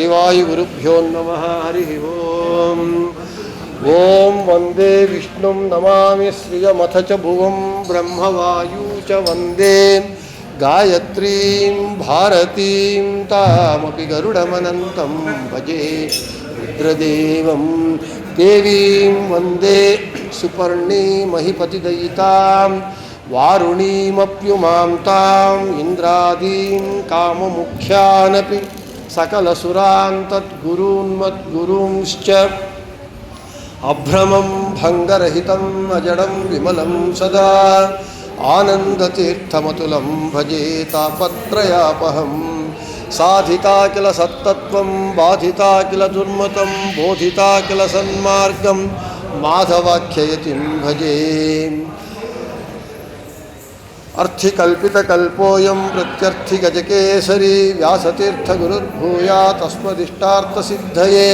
वायुगुरुभ्यो नमः। हरिः ओम्। ओं वन्दे विष्णुं नमामि श्रियमथ च भुवं ब्रह्मवायु च वन्दे गायत्रीं भारतीं तामपि गरुडमनन्तं भजे रुद्रदेवं देवीं वन्दे सुपर्णीमहिपतिदयितां वारुणीमप्युमां ताम् इन्द्रादीं काममुख्यानपि सकलसुरान् तद्गुरून्मद्गुरूंश्च अभ्रमं भङ्गरहितं अजडं विमलं सदा आनन्दतीर्थमतुलं भजे तापत्रयापहं साधिता किल सत्तत्वं बाधिता किल दुर्मतं बोधिता किल सन्मार्गं माधवाख्ययतिं भजे। अर्थिकल्पितकल्पोऽयं प्रत्यर्थिगजकेसरी व्यासतीर्थगुरुर्भूयात् तस्मदिष्टार्थसिद्धये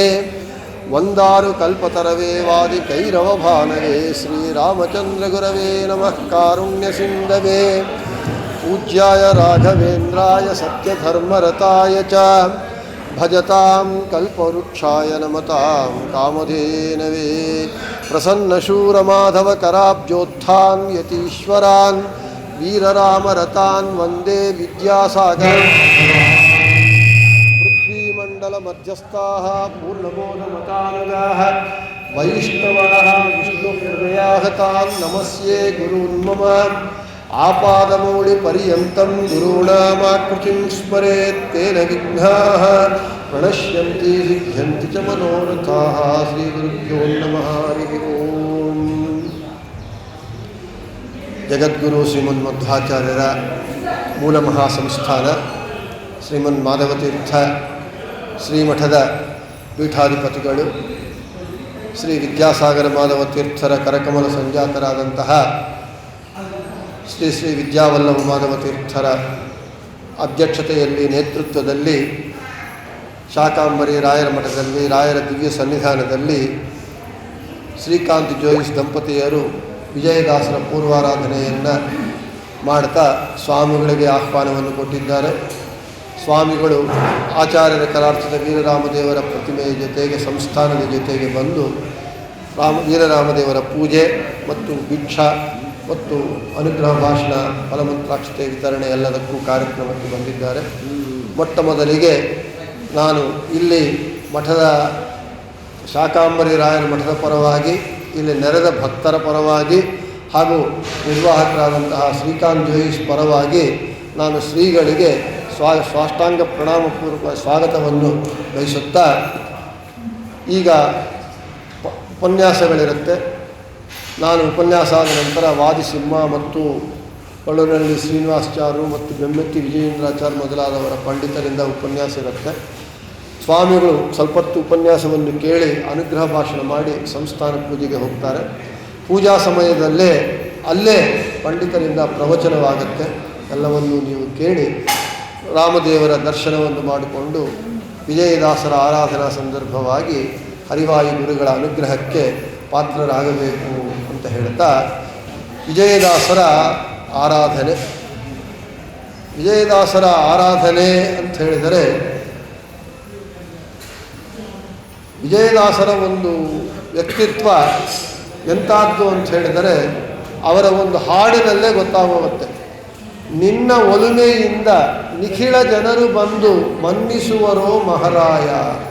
वन्दारुकल्पतरवे वादिकैरवभानवे श्रीरामचन्द्रगुरवे नमः कारुण्यसिन्धवे पूज्याय राघवेन्द्राय सत्यधर्मरताय च भजतां कल्पवृक्षाय नमतां कामधेनवे प्रसन्नशूरमाधवकराब्जोत्थान् यतीश्वरान् वीररामरतान् वन्दे विद्यासागर पृथ्वीमण्डलमध्यस्थाः पूर्णबोधमतानुगाः वैष्णवाः विष्णुहृदयाः तान् नमस्ये गुरून्मम आपादमौलिपर्यन्तं गुरूणामाकृतिं स्मरेत् तेन विघ्नाः प्रणश्यन्ति सिद्ध्यन्ति च मनोरथाः। श्रीगुरुभ्यो नमः। हरिः ओम्। ಜಗದ್ಗುರು ಶ್ರೀಮನ್ಮಧ್ವಾಚಾರ್ಯರ ಮೂಲ ಮಹಾಸಂಸ್ಥಾನ ಶ್ರೀಮನ್ಮಾಧವತೀರ್ಥ ಶ್ರೀಮಠದ ಪೀಠಾಧಿಪತಿಗಳು ಶ್ರೀ ವಿದ್ಯಾಸಾಗರ ಮಾಧವತೀರ್ಥರ ಕರಕಮಲ ಸಂಜಾತರಾದಂತಹ ಶ್ರೀ ಶ್ರೀ ವಿದ್ಯಾವಲ್ಲಭ ಮಾಧವತೀರ್ಥರ ಅಧ್ಯಕ್ಷತೆಯಲ್ಲಿ ನೇತೃತ್ವದಲ್ಲಿ ಶಾಕಾಂಬರಿ ರಾಯರ ಮಠದಲ್ಲಿ ರಾಯರ ದಿವ್ಯ ಸನ್ನಿಧಾನದಲ್ಲಿ ಶ್ರೀಕಾಂತ್ ಜೋಯಿಸ್ ದಂಪತಿಯರು ವಿಜಯದಾಸರ ಪೂರ್ವಾರಾಧನೆಯನ್ನು ಮಾಡ್ತಾ ಸ್ವಾಮಿಗಳಿಗೆ ಆಹ್ವಾನವನ್ನು ಕೊಟ್ಟಿದ್ದಾರೆ. ಸ್ವಾಮಿಗಳು ಆಚಾರ್ಯರ ಕರಾರ್ಥದ ವೀರರಾಮದೇವರ ಪ್ರತಿಮೆಯ ಜೊತೆಗೆ ಸಂಸ್ಥಾನದ ಜೊತೆಗೆ ಬಂದು ವೀರರಾಮದೇವರ ಪೂಜೆ ಮತ್ತು ಭಿಕ್ಷಾ ಮತ್ತು ಅನುಗ್ರಹ ಭಾಷಣ ಫಲಮಂತ್ರಾಕ್ಷತೆ ವಿತರಣೆ ಎಲ್ಲದಕ್ಕೂ ಕಾರ್ಯಕ್ರಮಕ್ಕೆ ಬಂದಿದ್ದಾರೆ. ಮೊಟ್ಟ ಮೊದಲಿಗೆ ನಾನು ಇಲ್ಲಿ ಮಠದ ಶಾಕಾಂಬರಿ ರಾಯರ ಮಠದ ಪರವಾಗಿ ಇಲ್ಲಿ ನೆರೆದ ಭಕ್ತರ ಪರವಾಗಿ ಹಾಗೂ ನಿರ್ವಾಹಕರಾದಂತಹ ಶ್ರೀಕಾಂತ್ ಜೋಯಿಸ್ ಪರವಾಗಿ ನಾನು ಶ್ರೀಗಳಿಗೆ ಸಾಷ್ಟಾಂಗ ಪ್ರಣಾಮಪೂರ್ವಕ ಸ್ವಾಗತವನ್ನು ಬಯಸುತ್ತಾ, ಈಗ ಉಪನ್ಯಾಸಗಳಿರುತ್ತೆ. ನಾನು ಉಪನ್ಯಾಸ ಆದ ನಂತರ ವಾದಿಸಿಂಹ ಮತ್ತು ಕೊಳ್ಳೂರಿನಲ್ಲಿ ಶ್ರೀನಿವಾಸಾಚಾರ್ಯರು ಮತ್ತು ಬೆಮ್ಮೆತ್ತಿ ವಿಜಯೇಂದ್ರಾಚಾರ್ಯ ಮೊದಲಾದವರ ಪಂಡಿತರಿಂದ ಉಪನ್ಯಾಸ ಇರುತ್ತೆ. ಸ್ವಾಮಿಗಳು ಸ್ವಲ್ಪ ಹೊತ್ತು ಉಪನ್ಯಾಸವನ್ನು ಕೇಳಿ ಅನುಗ್ರಹ ಭಾಷಣ ಮಾಡಿ ಸಂಸ್ಥಾನ ಪೂಜೆಗೆ ಹೋಗ್ತಾರೆ. ಪೂಜಾ ಸಮಯದಲ್ಲೇ ಅಲ್ಲೇ ಪಂಡಿತರಿಂದ ಪ್ರವಚನವಾಗುತ್ತೆ. ಎಲ್ಲವನ್ನು ನೀವು ಕೇಳಿ ರಾಮದೇವರ ದರ್ಶನವನ್ನು ಮಾಡಿಕೊಂಡು ವಿಜಯದಾಸರ ಆರಾಧನಾ ಸಂದರ್ಭವಾಗಿ ಹರಿವಾಯು ಗುರುಗಳ ಅನುಗ್ರಹಕ್ಕೆ ಪಾತ್ರರಾಗಬೇಕು ಅಂತ ಹೇಳ್ತಾ, ವಿಜಯದಾಸರ ಆರಾಧನೆ ಅಂತ ಹೇಳಿದರೆ, ವಿಜಯದಾಸರ ಒಂದು ವ್ಯಕ್ತಿತ್ವ ಎಂಥದ್ದು ಅಂತ ಹೇಳಿದರೆ ಅವರ ಒಂದು ಹಾಡಿನಲ್ಲೇ ಗೊತ್ತಾಗೋಗುತ್ತೆ. ನಿನ್ನ ಒಲುಮೆಯಿಂದ ನಿಖಿಳ ಜನರು ಬಂದು ಮನ್ನಿಸುವರೋ ಮಹಾರಾಯ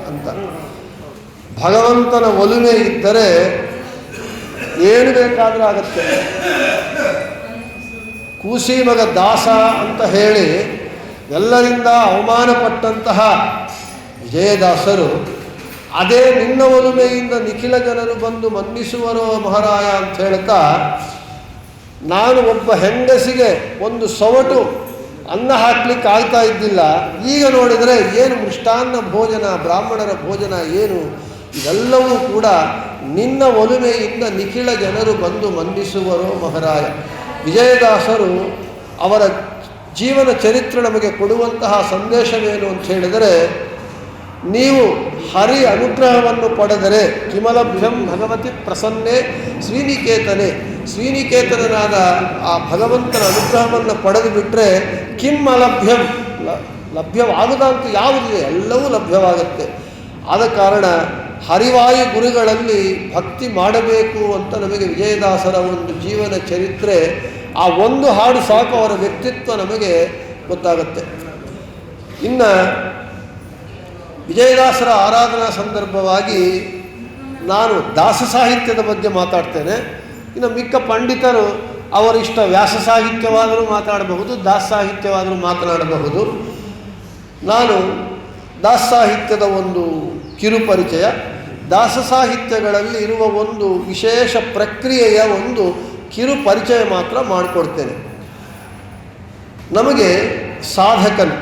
ಅಂತ. ಭಗವಂತನ ಒಲುಮೆ ಇದ್ದರೆ ಏನು ಬೇಕಾದರೂ ಆಗುತ್ತೆ. ಕೂಸಿ ಮಗ ದಾಸ ಅಂತ ಹೇಳಿ ಎಲ್ಲರಿಂದ ಅವಮಾನಪಟ್ಟಂತಹ ವಿಜಯದಾಸರು ಅದೇ ನಿನ್ನ ಒಲುಮೆಯಿಂದ ನಿಖಿಲ ಜನರು ಬಂದು ಮನ್ನಿಸುವರೋ ಮಹಾರಾಯ ಅಂತ ಹೇಳ್ತಾ, ನಾನು ಒಬ್ಬ ಹೆಂಗಸಿಗೆ ಒಂದು ಸೊವಟು ಅನ್ನ ಹಾಕ್ಲಿಕ್ಕೆ ಆಗ್ತಾ ಇದ್ದಿಲ್ಲ, ಈಗ ನೋಡಿದರೆ ಏನು ಮೃಷ್ಟಾನ್ನ ಭೋಜನ, ಬ್ರಾಹ್ಮಣರ ಭೋಜನ ಏನು, ಇದೆಲ್ಲವೂ ಕೂಡ ನಿನ್ನ ಒಲುಮೆಯಿಂದ ನಿಖಿಳ ಜನರು ಬಂದು ಮನ್ನಿಸುವರೋ ಮಹಾರಾಯ. ವಿಜಯದಾಸರು ಅವರ ಜೀವನ ಚರಿತ್ರೆ ನಮಗೆ ಕೊಡುವಂತಹ ಸಂದೇಶವೇನು ಅಂತ ಹೇಳಿದರೆ, ನೀವು ಹರಿ ಅನುಗ್ರಹವನ್ನು ಪಡೆದರೆ ಕಿಮಲಭ್ಯಂ ಭಗವತಿ ಪ್ರಸನ್ನೆ ಶ್ರೀನಿಕೇತನೆ, ಶ್ರೀನಿಕೇತನಾದ ಆ ಭಗವಂತನ ಅನುಗ್ರಹವನ್ನು ಪಡೆದು ಬಿಟ್ಟರೆ ಕಿಂ ಅಲಭ್ಯಂ ಲಭ್ಯವಾಗದಂತೂ ಯಾವುದಿದೆ ಎಲ್ಲವೂ ಲಭ್ಯವಾಗುತ್ತೆ. ಆದ ಕಾರಣ ಹರಿವಾಯು ಗುರುಗಳಲ್ಲಿ ಭಕ್ತಿ ಮಾಡಬೇಕು ಅಂತ ನಮಗೆ ವಿಜಯದಾಸರ ಒಂದು ಜೀವನ ಚರಿತ್ರೆ, ಆ ಒಂದು ಹಾಡು ಸಾಕು, ಅವರ ವ್ಯಕ್ತಿತ್ವ ನಮಗೆ ಗೊತ್ತಾಗುತ್ತೆ. ಇನ್ನು ವಿಜಯದಾಸರ ಆರಾಧನಾ ಸಂದರ್ಭವಾಗಿ ನಾನು ದಾಸ ಸಾಹಿತ್ಯದ ಬಗ್ಗೆ ಮಾತಾಡ್ತೇನೆ. ಇನ್ನು ಮಿಕ್ಕ ಪಂಡಿತರು ಅವರಿಷ್ಟ ವ್ಯಾಸ ಸಾಹಿತ್ಯವಾದರೂ ಮಾತಾಡಬಹುದು, ದಾಸ ಸಾಹಿತ್ಯವಾದರೂ ಮಾತನಾಡಬಹುದು. ನಾನು ದಾಸ ಸಾಹಿತ್ಯದ ಒಂದು ಕಿರುಪರಿಚಯ, ದಾಸ ಸಾಹಿತ್ಯಗಳಲ್ಲಿ ಇರುವ ಒಂದು ವಿಶೇಷ ಪ್ರಕ್ರಿಯೆಯ ಒಂದು ಕಿರು ಪರಿಚಯ ಮಾತ್ರ ಮಾಡಿಕೊಡ್ತೇನೆ. ನಮಗೆ ಸಾಧಕನು,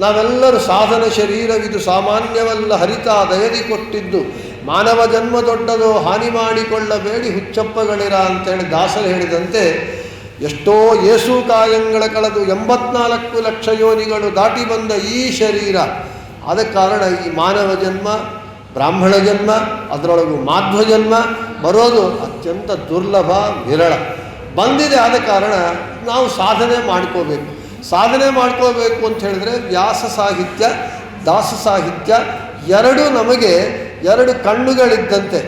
ನಾವೆಲ್ಲರೂ ಸಾಧನ ಶರೀರವಿದು ಸಾಮಾನ್ಯವಲ್ಲ ಹರಿತ ದಯದಿ ಕೊಟ್ಟಿದ್ದು, ಮಾನವ ಜನ್ಮ ದೊಡ್ಡದು ಹಾನಿ ಮಾಡಿಕೊಳ್ಳಬೇಡಿ ಹುಚ್ಚಪ್ಪಗಳಿರ ಅಂತೇಳಿ ದಾಸರು ಹೇಳಿದಂತೆ, ಎಷ್ಟೋ ಏಸು ಕಾಯಂಗಳ ಕಳೆದು 84 ಲಕ್ಷ ಯೋನಿಗಳು ದಾಟಿ ಬಂದ ಈ ಶರೀರ, ಆದ ಕಾರಣ ಈ ಮಾನವ ಜನ್ಮ, ಬ್ರಾಹ್ಮಣ ಜನ್ಮ, ಅದರೊಳಗೂ ಮಾಧ್ವ ಜನ್ಮ ಬರೋದು ಅತ್ಯಂತ ದುರ್ಲಭ, ವಿರಳ ಬಂದಿದೆ. ಆದ ಕಾರಣ ನಾವು ಸಾಧನೆ ಮಾಡ್ಕೋಬೇಕು. ಸಾಧನೆ ಮಾಡ್ಕೋಬೇಕು ಅಂತ ಹೇಳಿದ್ರೆ ವ್ಯಾಸ ಸಾಹಿತ್ಯ, ದಾಸ ಸಾಹಿತ್ಯ ಎರಡೂ ನಮಗೆ ಎರಡು ಕಣ್ಣುಗಳಿದ್ದಂತೆ.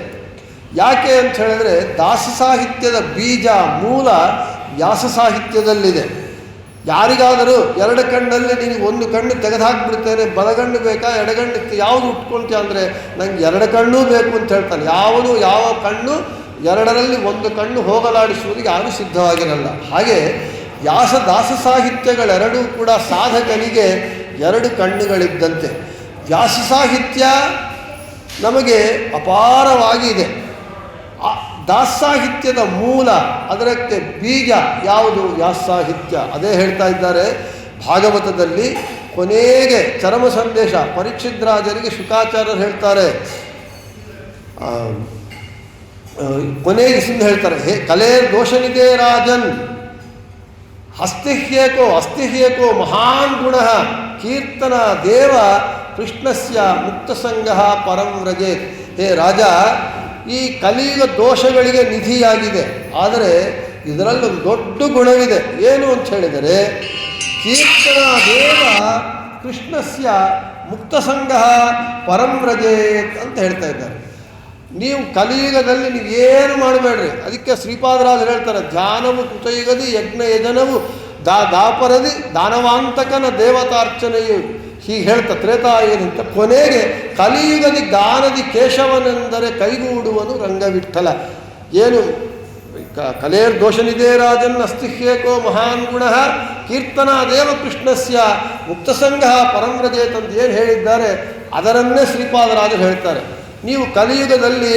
ಯಾಕೆ ಅಂತ ಹೇಳಿದ್ರೆ ದಾಸ ಸಾಹಿತ್ಯದ ಬೀಜ ಮೂಲ ವ್ಯಾಸ ಸಾಹಿತ್ಯದಲ್ಲಿದೆ. ಯಾರಿಗಾದರೂ ಎರಡು ಕಣ್ಣಲ್ಲಿ ನಿನಗೆ ಒಂದು ಕಣ್ಣು ತೆಗೆದುಹಾಕ್ಬಿಡ್ತೇನೆ, ಬಲಗಣ್ಣು ಬೇಕಾ ಎಡಗಣ್ಣು ಯಾವುದು ಉಟ್ಕೊಳ್ತೀಯ ಅಂದರೆ ನಂಗೆ ಎರಡು ಕಣ್ಣೂ ಬೇಕು ಅಂತ ಹೇಳ್ತಾನೆ. ಯಾವ ಕಣ್ಣು ಎರಡರಲ್ಲಿ ಒಂದು ಕಣ್ಣು ಹೋಗಲಾಡಿಸುವುದಕ್ಕೆ ಯಾರೂ ಸಿದ್ಧವಾಗಿರಲ್ಲ. ಹಾಗೆ ದಾಸ ಸಾಹಿತ್ಯಗಳೆರಡೂ ಕೂಡ ಸಾಧಕನಿಗೆ ಎರಡು ಕಣ್ಣುಗಳಿದ್ದಂತೆ. ವ್ಯಾಸ ಸಾಹಿತ್ಯ ನಮಗೆ ಅಪಾರವಾಗಿದೆ. ದಾಸ ಸಾಹಿತ್ಯದ ಮೂಲ, ಅದಕ್ಕೆ ಬೀಜ ಯಾವುದು? ವ್ಯಾಸ ಸಾಹಿತ್ಯ. ಅದೇ ಹೇಳ್ತಾ ಇದ್ದಾರೆ ಭಾಗವತದಲ್ಲಿ ಕೊನೆಗೆ ಚರಮ ಸಂದೇಶ ಪರೀಕ್ಷಿದ್ರಾಜರಿಗೆ ಶುಕಾಚಾರ್ಯರು ಹೇಳ್ತಾರೆ, ಕೊನೆಗೆ ಸಿಂಧ ಹೇಳ್ತಾರೆ, ಹೇ ಕಲೆ ದೋಷನಿದೆ ರಾಜನ್, ಅಸ್ತಿಹ್ಯೇಕೋ ಮಹಾನ್ ಗುಣ ಕೀರ್ತನ ದೇವ ಕೃಷ್ಣಸ್ಯ ಮುಕ್ತಸಂಗ ಪರಂ ವ್ರಜೇತ್. ಹೇ ರಾಜ, ಈ ಕಲಿಯುಗ ದೋಷಗಳಿಗೆ ನಿಧಿಯಾಗಿದೆ, ಆದರೆ ಇದರಲ್ಲೊಂದು ದೊಡ್ಡ ಗುಣವಿದೆ. ಏನು ಅಂತ ಹೇಳಿದರೆ ಕೀರ್ತನ ದೇವ ಕೃಷ್ಣಸ್ಯ ಮುಕ್ತಸಂಗ ಪರಂ ವ್ರಜೇತ್ ಅಂತ ಹೇಳ್ತಾ ಇದ್ದಾರೆ. ನೀವು ಕಲಿಯುಗದಲ್ಲಿ ನೀವೇನು ಮಾಡಬೇಡ್ರಿ. ಅದಕ್ಕೆ ಶ್ರೀಪಾದರಾಜರು ಹೇಳ್ತಾರೆ, ಧ್ಯಾನವು ಕೃತಯುಗದಿ ಯಜ್ಞ ಯಜನವು ದಾಪರದಿ ದಾನವಾಂತಕನ ದೇವತಾರ್ಚನೆಯು. ಹೀಗೆ ಹೇಳ್ತಾ ತ್ರೇತಾಯುಗದಂತ ಕೊನೆಗೆ ಕಲಿಯುಗದಿ ಗಾನದಿ ಕೇಶವನೆಂದರೆ ಕೈಗೂಡುವನು ರಂಗವಿಠಲ. ಏನು ಕಲೇರ್ ದೋಷನಿದೆ ರಾಜನ್ ಅಸ್ತಿಹ್ಯೇಕೋ ಮಹಾನ್ ಗುಣ ಕೀರ್ತನ ದೇವ ಕೃಷ್ಣಸ್ಯ ಮುಕ್ತಸಂಗ ಪರಂವ್ರಜೇತ್ ಅಂತ ಏನು ಹೇಳಿದ್ದಾರೆ ಅದರನ್ನೇ ಶ್ರೀಪಾದರಾಜರು ಹೇಳ್ತಾರೆ. ನೀವು ಕಲಿಯುಗದಲ್ಲಿ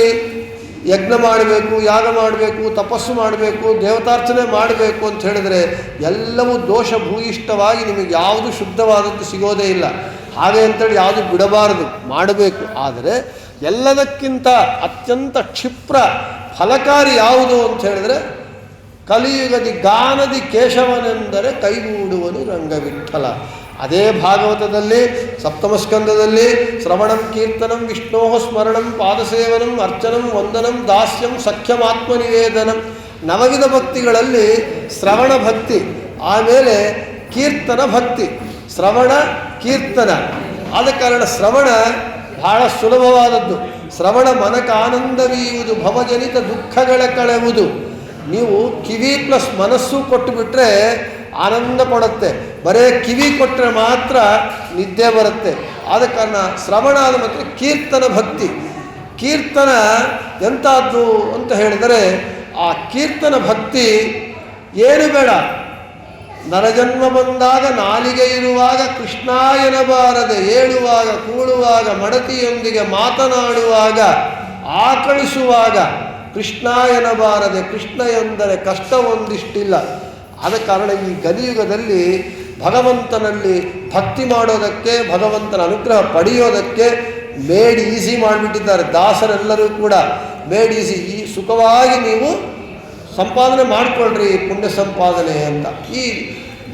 ಯಜ್ಞ ಮಾಡಬೇಕು, ಯಾಗ ಮಾಡಬೇಕು, ತಪಸ್ಸು ಮಾಡಬೇಕು, ದೇವತಾರ್ಚನೆ ಮಾಡಬೇಕು ಅಂತ ಹೇಳಿದರೆ ಎಲ್ಲವೂ ದೋಷ ಭೂಯಿಷ್ಠವಾಗಿ ನಿಮಗೆ ಯಾವುದು ಶುದ್ಧವಾದದ್ದು ಸಿಗೋದೇ ಇಲ್ಲ. ಹಾಗೆ ಅಂತೇಳಿ ಯಾವುದು ಬಿಡಬಾರದು, ಮಾಡಬೇಕು. ಆದರೆ ಎಲ್ಲದಕ್ಕಿಂತ ಅತ್ಯಂತ ಕ್ಷಿಪ್ರ ಫಲಕಾರಿ ಯಾವುದು ಅಂತ ಹೇಳಿದರೆ ಕಲಿಯುಗದಿ ಗಾನದಿ ಕೇಶವನೆಂದರೆ ಕೈಗೂಡುವನು ರಂಗವಿಠಲ. ಅದೇ ಭಾಗವತದಲ್ಲಿ ಸಪ್ತಮಸ್ಕಂದದಲ್ಲಿ ಶ್ರವಣಂ ಕೀರ್ತನಂ ವಿಷ್ಣೋ ಸ್ಮರಣಂ ಪಾದಸೇವನಂ ಅರ್ಚನಂ ವಂದನಂ ದಾಸ್ಯಂ ಸಖ್ಯಮಾತ್ಮನಿವೇದನಂ, ನವವಿಧ ಭಕ್ತಿಗಳಲ್ಲಿ ಶ್ರವಣ ಭಕ್ತಿ, ಆಮೇಲೆ ಕೀರ್ತನ ಭಕ್ತಿ, ಶ್ರವಣ ಕೀರ್ತನ. ಆದ ಕಾರಣ ಶ್ರವಣ ಬಹಳ ಸುಲಭವಾದದ್ದು. ಶ್ರವಣ ಮನಕ ಆನಂದವೀಯುವುದು, ಭವಜನಿತ ದುಃಖಗಳ ಕಳೆಯುವುದು. ನೀವು ಕಿವಿ ಪ್ಲಸ್ ಮನಸ್ಸು ಕೊಟ್ಟುಬಿಟ್ರೆ ಆನಂದ ಪಡುತ್ತೆ, ಬರೇ ಕಿವಿ ಕೊಟ್ಟರೆ ಮಾತ್ರ ನಿದ್ದೆ ಬರುತ್ತೆ. ಆದ ಕಾರಣ ಶ್ರವಣ ಆದ ಮಾತ್ರ ಕೀರ್ತನ ಭಕ್ತಿ. ಕೀರ್ತನ ಎಂಥದ್ದು ಅಂತ ಹೇಳಿದರೆ ಆ ಕೀರ್ತನ ಭಕ್ತಿ ಏನು ಬೇಡ, ನರಜನ್ಮ ಬಂದಾಗ ನಾಲಿಗೆ ಇರುವಾಗ ಕೃಷ್ಣ ಎನ್ನಬಾರದೆ, ಏಳುವಾಗ ಕೂಳುವಾಗ ಮಡತಿಯೊಂದಿಗೆ ಮಾತನಾಡುವಾಗ ಆಕಳಿಸುವಾಗ ಕೃಷ್ಣ ಎನ್ನಬಾರದೆ, ಕೃಷ್ಣ ಎಂದರೆ ಕಷ್ಟ ಒಂದಿಷ್ಟಿಲ್ಲ. ಆದ ಕಾರಣ ಈ ಕಲಿಯುಗದಲ್ಲಿ ಭಗವಂತನಲ್ಲಿ ಭಕ್ತಿ ಮಾಡೋದಕ್ಕೆ, ಭಗವಂತನ ಅನುಗ್ರಹ ಪಡೆಯೋದಕ್ಕೆ ಮೇಡ್ ಈಸಿ ಮಾಡಿಬಿಟ್ಟಿದ್ದಾರೆ ದಾಸರೆಲ್ಲರೂ ಕೂಡ. ಮೇಡ್ ಈಸಿ, ಈ ಸುಖವಾಗಿ ನೀವು ಸಂಪಾದನೆ ಮಾಡಿಕೊಳ್ಳ್ರಿ, ಪುಣ್ಯ ಸಂಪಾದನೆ ಅಂತ. ಈ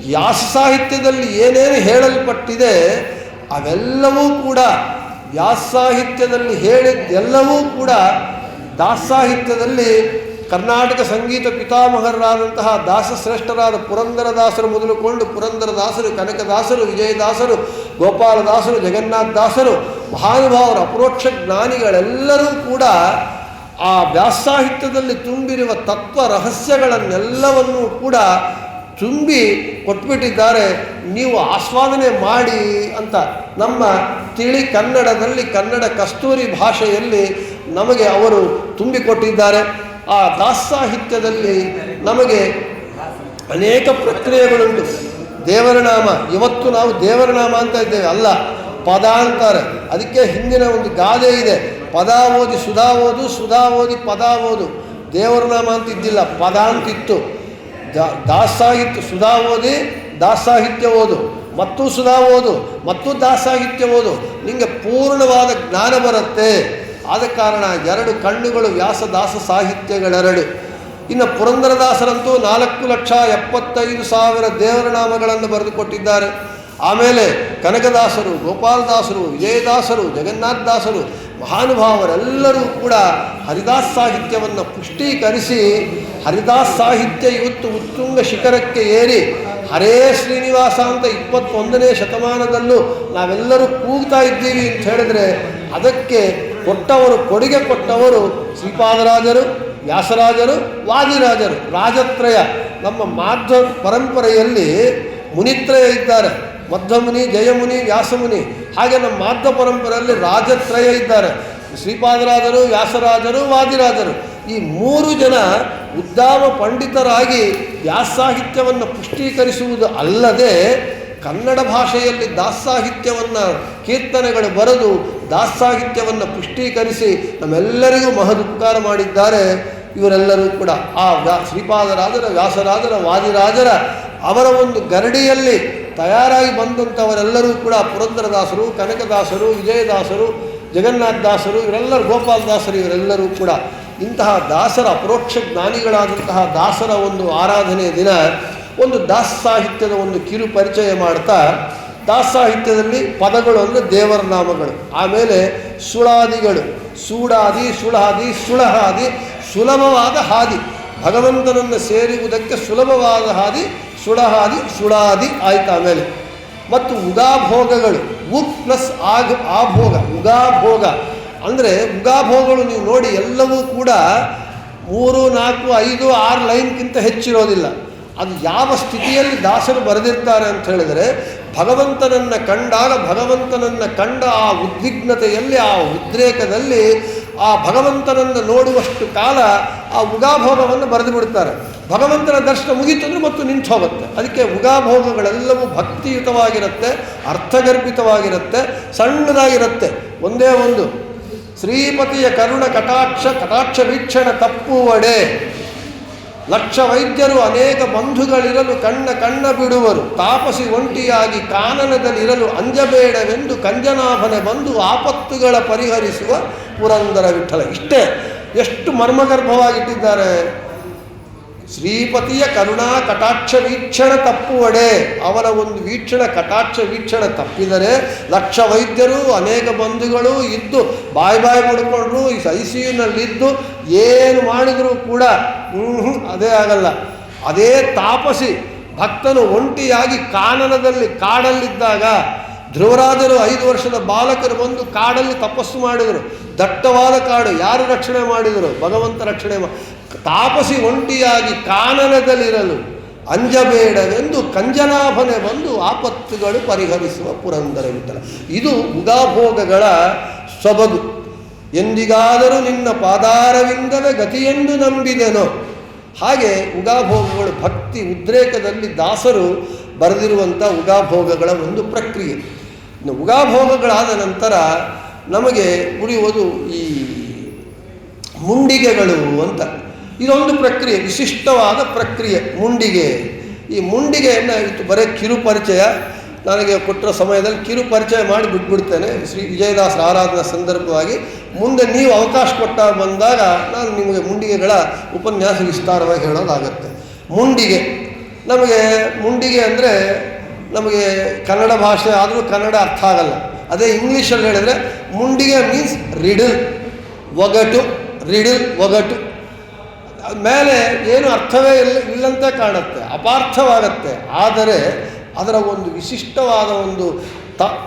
ವ್ಯಾಸ ಸಾಹಿತ್ಯದಲ್ಲಿ ಏನೇನು ಹೇಳಲ್ಪಟ್ಟಿದೆ ಅವೆಲ್ಲವೂ ಕೂಡ, ವ್ಯಾಸ ಸಾಹಿತ್ಯದಲ್ಲಿ ಹೇಳಿದ್ದೆಲ್ಲವೂ ಕೂಡ ದಾಸ ಸಾಹಿತ್ಯದಲ್ಲಿ ಕರ್ನಾಟಕ ಸಂಗೀತ ಪಿತಾಮಹರಾದಂತಹ ದಾಸಶ್ರೇಷ್ಠರಾದ ಪುರಂದರದಾಸರು ಮೊದಲುಕೊಂಡು ಪುರಂದರದಾಸರು, ಕನಕದಾಸರು, ವಿಜಯದಾಸರು, ಗೋಪಾಲದಾಸರು, ಜಗನ್ನಾಥದಾಸರು, ಮಹಾನುಭಾವರು, ಅಪರೋಕ್ಷ ಜ್ಞಾನಿಗಳೆಲ್ಲರೂ ಕೂಡ ಆ ವ್ಯಾಸಸಾಹಿತ್ಯದಲ್ಲಿ ತುಂಬಿರುವ ತತ್ವ ರಹಸ್ಯಗಳನ್ನೆಲ್ಲವನ್ನೂ ಕೂಡ ತುಂಬಿ ಕೊಟ್ಬಿಟ್ಟಿದ್ದಾರೆ. ನೀವು ಆಸ್ವಾದನೆ ಮಾಡಿ ಅಂತ ನಮ್ಮ ತಿಳಿ ಕನ್ನಡದಲ್ಲಿ, ಕನ್ನಡ ಕಸ್ತೂರಿ ಭಾಷೆಯಲ್ಲಿ ನಮಗೆ ಅವರು ತುಂಬಿಕೊಟ್ಟಿದ್ದಾರೆ. ಆ ದಾಸಸಾಹಿತ್ಯದಲ್ಲಿ ನಮಗೆ ಅನೇಕ ಪ್ರಕ್ರಿಯೆಗಳುಂಟು. ದೇವರ ನಾಮ, ಇವತ್ತು ನಾವು ದೇವರ ನಾಮ ಅಂತ ಇದ್ದೇವೆ, ಅಲ್ಲ ಪದ ಅಂತಾರೆ. ಅದಕ್ಕೆ ಹಿಂದಿನ ಒಂದು ಗಾದೆ ಇದೆ, ಪದ ಓದಿ ಸುಧಾ ಓದು, ಸುಧಾ ಓದಿ ಪದ ಓದು. ದೇವರ ನಾಮ ಅಂತಿದ್ದಿಲ್ಲ, ಪದ ಅಂತಿತ್ತು. ದಾಸಸಾಹಿತ್ಯ ಸುಧಾ ಓದಿ ದಾಸಸಾಹಿತ್ಯ ಓದು, ಮತ್ತು ಸುಧಾ ಓದು, ಮತ್ತು ದಾಸಸಾಹಿತ್ಯ ಓದು, ನಿಮಗೆ ಪೂರ್ಣವಾದ ಜ್ಞಾನ ಬರುತ್ತೆ. ಆದ ಕಾರಣ 2 ಕಣ್ಣುಗಳು ವ್ಯಾಸ ದಾಸ ಸಾಹಿತ್ಯಗಳೆರಡು. ಇನ್ನು ಪುರಂದರದಾಸರಂತೂ 4,75,000 ದೇವರ ನಾಮಗಳನ್ನು ಬರೆದುಕೊಟ್ಟಿದ್ದಾರೆ. ಆಮೇಲೆ ಕನಕದಾಸರು, ಗೋಪಾಲದಾಸರು, ವಿಜಯದಾಸರು, ಜಗನ್ನಾಥದಾಸರು, ಮಹಾನುಭಾವರೆಲ್ಲರೂ ಕೂಡ ಹರಿದಾಸ ಸಾಹಿತ್ಯವನ್ನು ಪುಷ್ಟೀಕರಿಸಿ ಹರಿದಾಸ ಸಾಹಿತ್ಯ ಇವತ್ತು ಉತ್ತುಂಗ ಶಿಖರಕ್ಕೆ ಏರಿ ಹರೇ ಶ್ರೀನಿವಾಸ ಅಂತ 21ನೇ ಶತಮಾನದಲ್ಲೂ ನಾವೆಲ್ಲರೂ ಕೂಗ್ತಾ ಇದ್ದೀವಿ ಅಂತ ಹೇಳಿದ್ರೆ ಅದಕ್ಕೆ ಕೊಡುಗೆ ಕೊಟ್ಟವರು ಶ್ರೀಪಾದರಾಜರು, ವ್ಯಾಸರಾಜರು, ವಾದಿರಾಜರು, ರಾಜತ್ರಯ. ನಮ್ಮ ಮಾಧ್ವ ಪರಂಪರೆಯಲ್ಲಿ ಮುನಿತ್ರಯ ಇದ್ದಾರೆ, ಮಧ್ವಮುನಿ, ಜಯಮುನಿ, ವ್ಯಾಸಮುನಿ. ಹಾಗೆ ನಮ್ಮ ಮಾಧ್ವ ಪರಂಪರೆಯಲ್ಲಿ ರಾಜತ್ರಯ ಇದ್ದಾರೆ, ಶ್ರೀಪಾದರಾಜರು, ವ್ಯಾಸರಾಜರು, ವಾದಿರಾಜರು. ಈ 3 ಜನ ಉದ್ದಾಮ ಪಂಡಿತರಾಗಿ ವ್ಯಾಸಸಾಹಿತ್ಯವನ್ನು ಪುಷ್ಟೀಕರಿಸುವುದು ಅಲ್ಲದೆ ಕನ್ನಡ ಭಾಷೆಯಲ್ಲಿ ದಾಸಸಾಹಿತ್ಯವನ್ನು ಕೀರ್ತನೆಗಳು ಬರೆದು ದಾಸಸಾಹಿತ್ಯವನ್ನು ಪುಷ್ಟೀಕರಿಸಿ ನಮ್ಮೆಲ್ಲರಿಗೂ ಮಹದುಪಕಾರ ಮಾಡಿದ್ದಾರೆ. ಇವರೆಲ್ಲರೂ ಕೂಡ ಆ ಶ್ರೀಪಾದರಾಜರ, ವ್ಯಾಸರಾಜರ, ವಾದಿರಾಜರ ಅವರ ಒಂದು ಗರಡಿಯಲ್ಲಿ ತಯಾರಾಗಿ ಬಂದಂಥವರೆಲ್ಲರೂ ಕೂಡ ಪುರಂದರದಾಸರು, ಕನಕದಾಸರು, ವಿಜಯದಾಸರು, ಜಗನ್ನಾಥದಾಸರು, ಇವರೆಲ್ಲರೂ, ಗೋಪಾಲದಾಸರು, ಇವರೆಲ್ಲರೂ ಕೂಡ ಇಂತಹ ದಾಸರ ಅಪರೋಕ್ಷ ಜ್ಞಾನಿಗಳಾದಂತಹ ದಾಸರ ಒಂದು ಆರಾಧನೆಯ ದಿನ ಒಂದು ದಾಸ ಸಾಹಿತ್ಯದ ಒಂದು ಕಿರು ಪರಿಚಯ ಮಾಡ್ತಾ, ದಾಸ ಸಾಹಿತ್ಯದಲ್ಲಿ ಪದಗಳು ಅಂದರೆ ದೇವರ ನಾಮಗಳು, ಆಮೇಲೆ ಸುಳಾದಿಗಳು, ಸೂಡಾದಿ, ಸುಳಾದಿ, ಸುಳಹಾದಿ, ಸುಲಭವಾದ ಹಾದಿ, ಭಗವಂತನನ್ನು ಸೇರುವುದಕ್ಕೆ ಸುಲಭವಾದ ಹಾದಿ ಸುಳಹಾದಿ, ಸುಳಾದಿ ಆಯ್ತು. ಆಮೇಲೆ ಮತ್ತು ಉಗಾಭೋಗಗಳು, ಉಗ್ ಪ್ಲಸ್ ಆಭೋಗ, ಉಗಾಭೋಗ ಅಂದರೆ ಉಗಾಭೋಗಗಳು ನೀವು ನೋಡಿ ಎಲ್ಲವೂ ಕೂಡ 3, 4, 5, 6 ಲೈನ್ಗಿಂತ ಹೆಚ್ಚಿರೋದಿಲ್ಲ. ಅದು ಯಾವ ಸ್ಥಿತಿಯಲ್ಲಿ ದಾಸರು ಬರೆದಿರ್ತಾರೆ ಅಂತ ಹೇಳಿದರೆ ಭಗವಂತನನ್ನು ಕಂಡಾಗ ಭಗವಂತನನ್ನು ಕಂಡ ಆ ಉದ್ವಿಗ್ನತೆಯಲ್ಲಿ, ಆ ಉದ್ರೇಕದಲ್ಲಿ ಆ ಭಗವಂತನನ್ನು ನೋಡುವಷ್ಟು ಕಾಲ ಆ ಉಗಾಭೋಗವನ್ನು ಬರೆದು ಬಿಡ್ತಾರೆ. ಭಗವಂತನ ದರ್ಶನ ಮುಗೀತು ಅಂದರೆ ಮತ್ತು ನಿಂತು ಹೋಗುತ್ತೆ. ಅದಕ್ಕೆ ಉಗಾಭೋಗಗಳೆಲ್ಲವೂ ಭಕ್ತಿಯುತವಾಗಿರುತ್ತೆ, ಅರ್ಥಗರ್ಭಿತವಾಗಿರುತ್ತೆ, ಸಣ್ಣದಾಗಿರುತ್ತೆ. ಒಂದೇ ಒಂದು ಶ್ರೀಪತಿಯ ಕರುಣ ಕಟಾಕ್ಷ ವೀಕ್ಷಣ ತಪ್ಪುವಡೆ, ಲಕ್ಷ ವೈದ್ಯರು ಅನೇಕ ಬಂಧುಗಳಿರಲು ಕಣ್ಣ ಬಿಡುವರು, ತಾಪಸಿ ಒಂಟಿಯಾಗಿ ಕಾನನದಲ್ಲಿರಲು ಅಂಜಬೇಡವೆಂದು ಕಂಜನಾಭನೆ ಬಂದು ಆಪತ್ತುಗಳ ಪರಿಹರಿಸುವ ಪುರಂದರ ವಿಠಲ. ಇಷ್ಟೇ, ಎಷ್ಟು ಮರ್ಮಗರ್ಭವಾಗಿಟ್ಟಿದ್ದಾರೆ. ಶ್ರೀಪತಿಯ ಕರುಣಾ ಕಟಾಕ್ಷ ವೀಕ್ಷಣ ತಪ್ಪುವಡೆ, ಅವರ ಒಂದು ಕಟಾಕ್ಷ ವೀಕ್ಷಣ ತಪ್ಪಿದರೆ ಲಕ್ಷ ವೈದ್ಯರು ಅನೇಕ ಬಂಧುಗಳು ಇದ್ದು ಬಾಯಿ ಮಾಡಿಕೊಂಡ್ರು, ಈ ICUನಲ್ಲಿದ್ದು ಏನು ಮಾಡಿದರೂ ಕೂಡ ಅದೇ ಆಗಲ್ಲ. ಅದೇ ತಾಪಸಿ ಭಕ್ತನು ಒಂಟಿಯಾಗಿ ಕಾನನದಲ್ಲಿ ಕಾಡಲ್ಲಿದ್ದಾಗ ಧ್ರುವರಾಜರು 5 ವರ್ಷದ ಬಾಲಕರು ಬಂದು ಕಾಡಲ್ಲಿ ತಪಸ್ಸು ಮಾಡಿದರು. ದಟ್ಟವಾದ ಕಾಡು, ಯಾರು ರಕ್ಷಣೆ ಮಾಡಿದರು? ಭಗವಂತ ರಕ್ಷಣೆ ತಾಪಸಿ ಒಂಟಿಯಾಗಿ ಕಾನನದಲ್ಲಿರಲು ಅಂಜಬೇಡವೆಂದು ಕಂಜನಾಭನೆ ಬಂದು ಆಪತ್ತುಗಳು ಪರಿಹರಿಸುವ ಪುರಂದರ ವಿಠಲ. ಇದು ಉಗಾಭೋಗಗಳ ಸೊಬಗು. ಎಂದಿಗಾದರೂ ನಿನ್ನ ಪಾದಾರವಿಂದವೇ ಗತಿಯೆಂದು ನಂಬಿದೆನೋ. ಹಾಗೆ ಉಗಾಭೋಗಗಳು ಭಕ್ತಿ ಉದ್ರೇಕದಲ್ಲಿ ದಾಸರು ಬರೆದಿರುವಂಥ ಉಗಾಭೋಗಗಳ ಒಂದು ಪ್ರಕ್ರಿಯೆ. ಇನ್ನು ಉಗಾಭೋಗಗಳಾದ ನಂತರ ನಮಗೆ ಉಳಿಯುವುದು ಈ ಮುಂಡಿಗೆಗಳು ಅಂತ. ಇದೊಂದು ಪ್ರಕ್ರಿಯೆ, ವಿಶಿಷ್ಟವಾದ ಪ್ರಕ್ರಿಯೆ ಮುಂಡಿಗೆ. ಈ ಮುಂಡಿಗೆಯನ್ನು ಇವತ್ತು ಬರೀ ಕಿರು ಪರಿಚಯ ನನಗೆ ಕೊಟ್ಟಿರೋ ಸಮಯದಲ್ಲಿ ಕಿರು ಪರಿಚಯ ಮಾಡಿ ಬಿಟ್ಬಿಡ್ತೇನೆ ಶ್ರೀ ವಿಜಯದಾಸರ ಆರಾಧನಾ ಸಂದರ್ಭವಾಗಿ. ಮುಂದೆ ನೀವು ಅವಕಾಶ ಕೊಟ್ಟಾಗ ಬಂದಾಗ ನಾನು ನಿಮಗೆ ಮುಂಡಿಗೆಗಳ ಉಪನ್ಯಾಸ ವಿಸ್ತಾರವಾಗಿ ಹೇಳೋದಾಗತ್ತೆ. ಮುಂಡಿಗೆ ಅಂದರೆ ನಮಗೆ ಕನ್ನಡ ಭಾಷೆ ಆದರೂ ಕನ್ನಡ ಅರ್ಥ ಆಗಲ್ಲ. ಅದೇ ಇಂಗ್ಲೀಷಲ್ಲಿ ಹೇಳಿದರೆ ಮುಂಡಿಗೆ ಮೀನ್ಸ್ ಒಗಟು. ಮೇಲೆ ಏನು ಅರ್ಥವೇ ಇಲ್ಲಂತೆ ಕಾಣುತ್ತೆ, ಅಪಾರ್ಥವಾಗತ್ತೆ. ಆದರೆ ಅದರ ಒಂದು ವಿಶಿಷ್ಟವಾದ ಒಂದು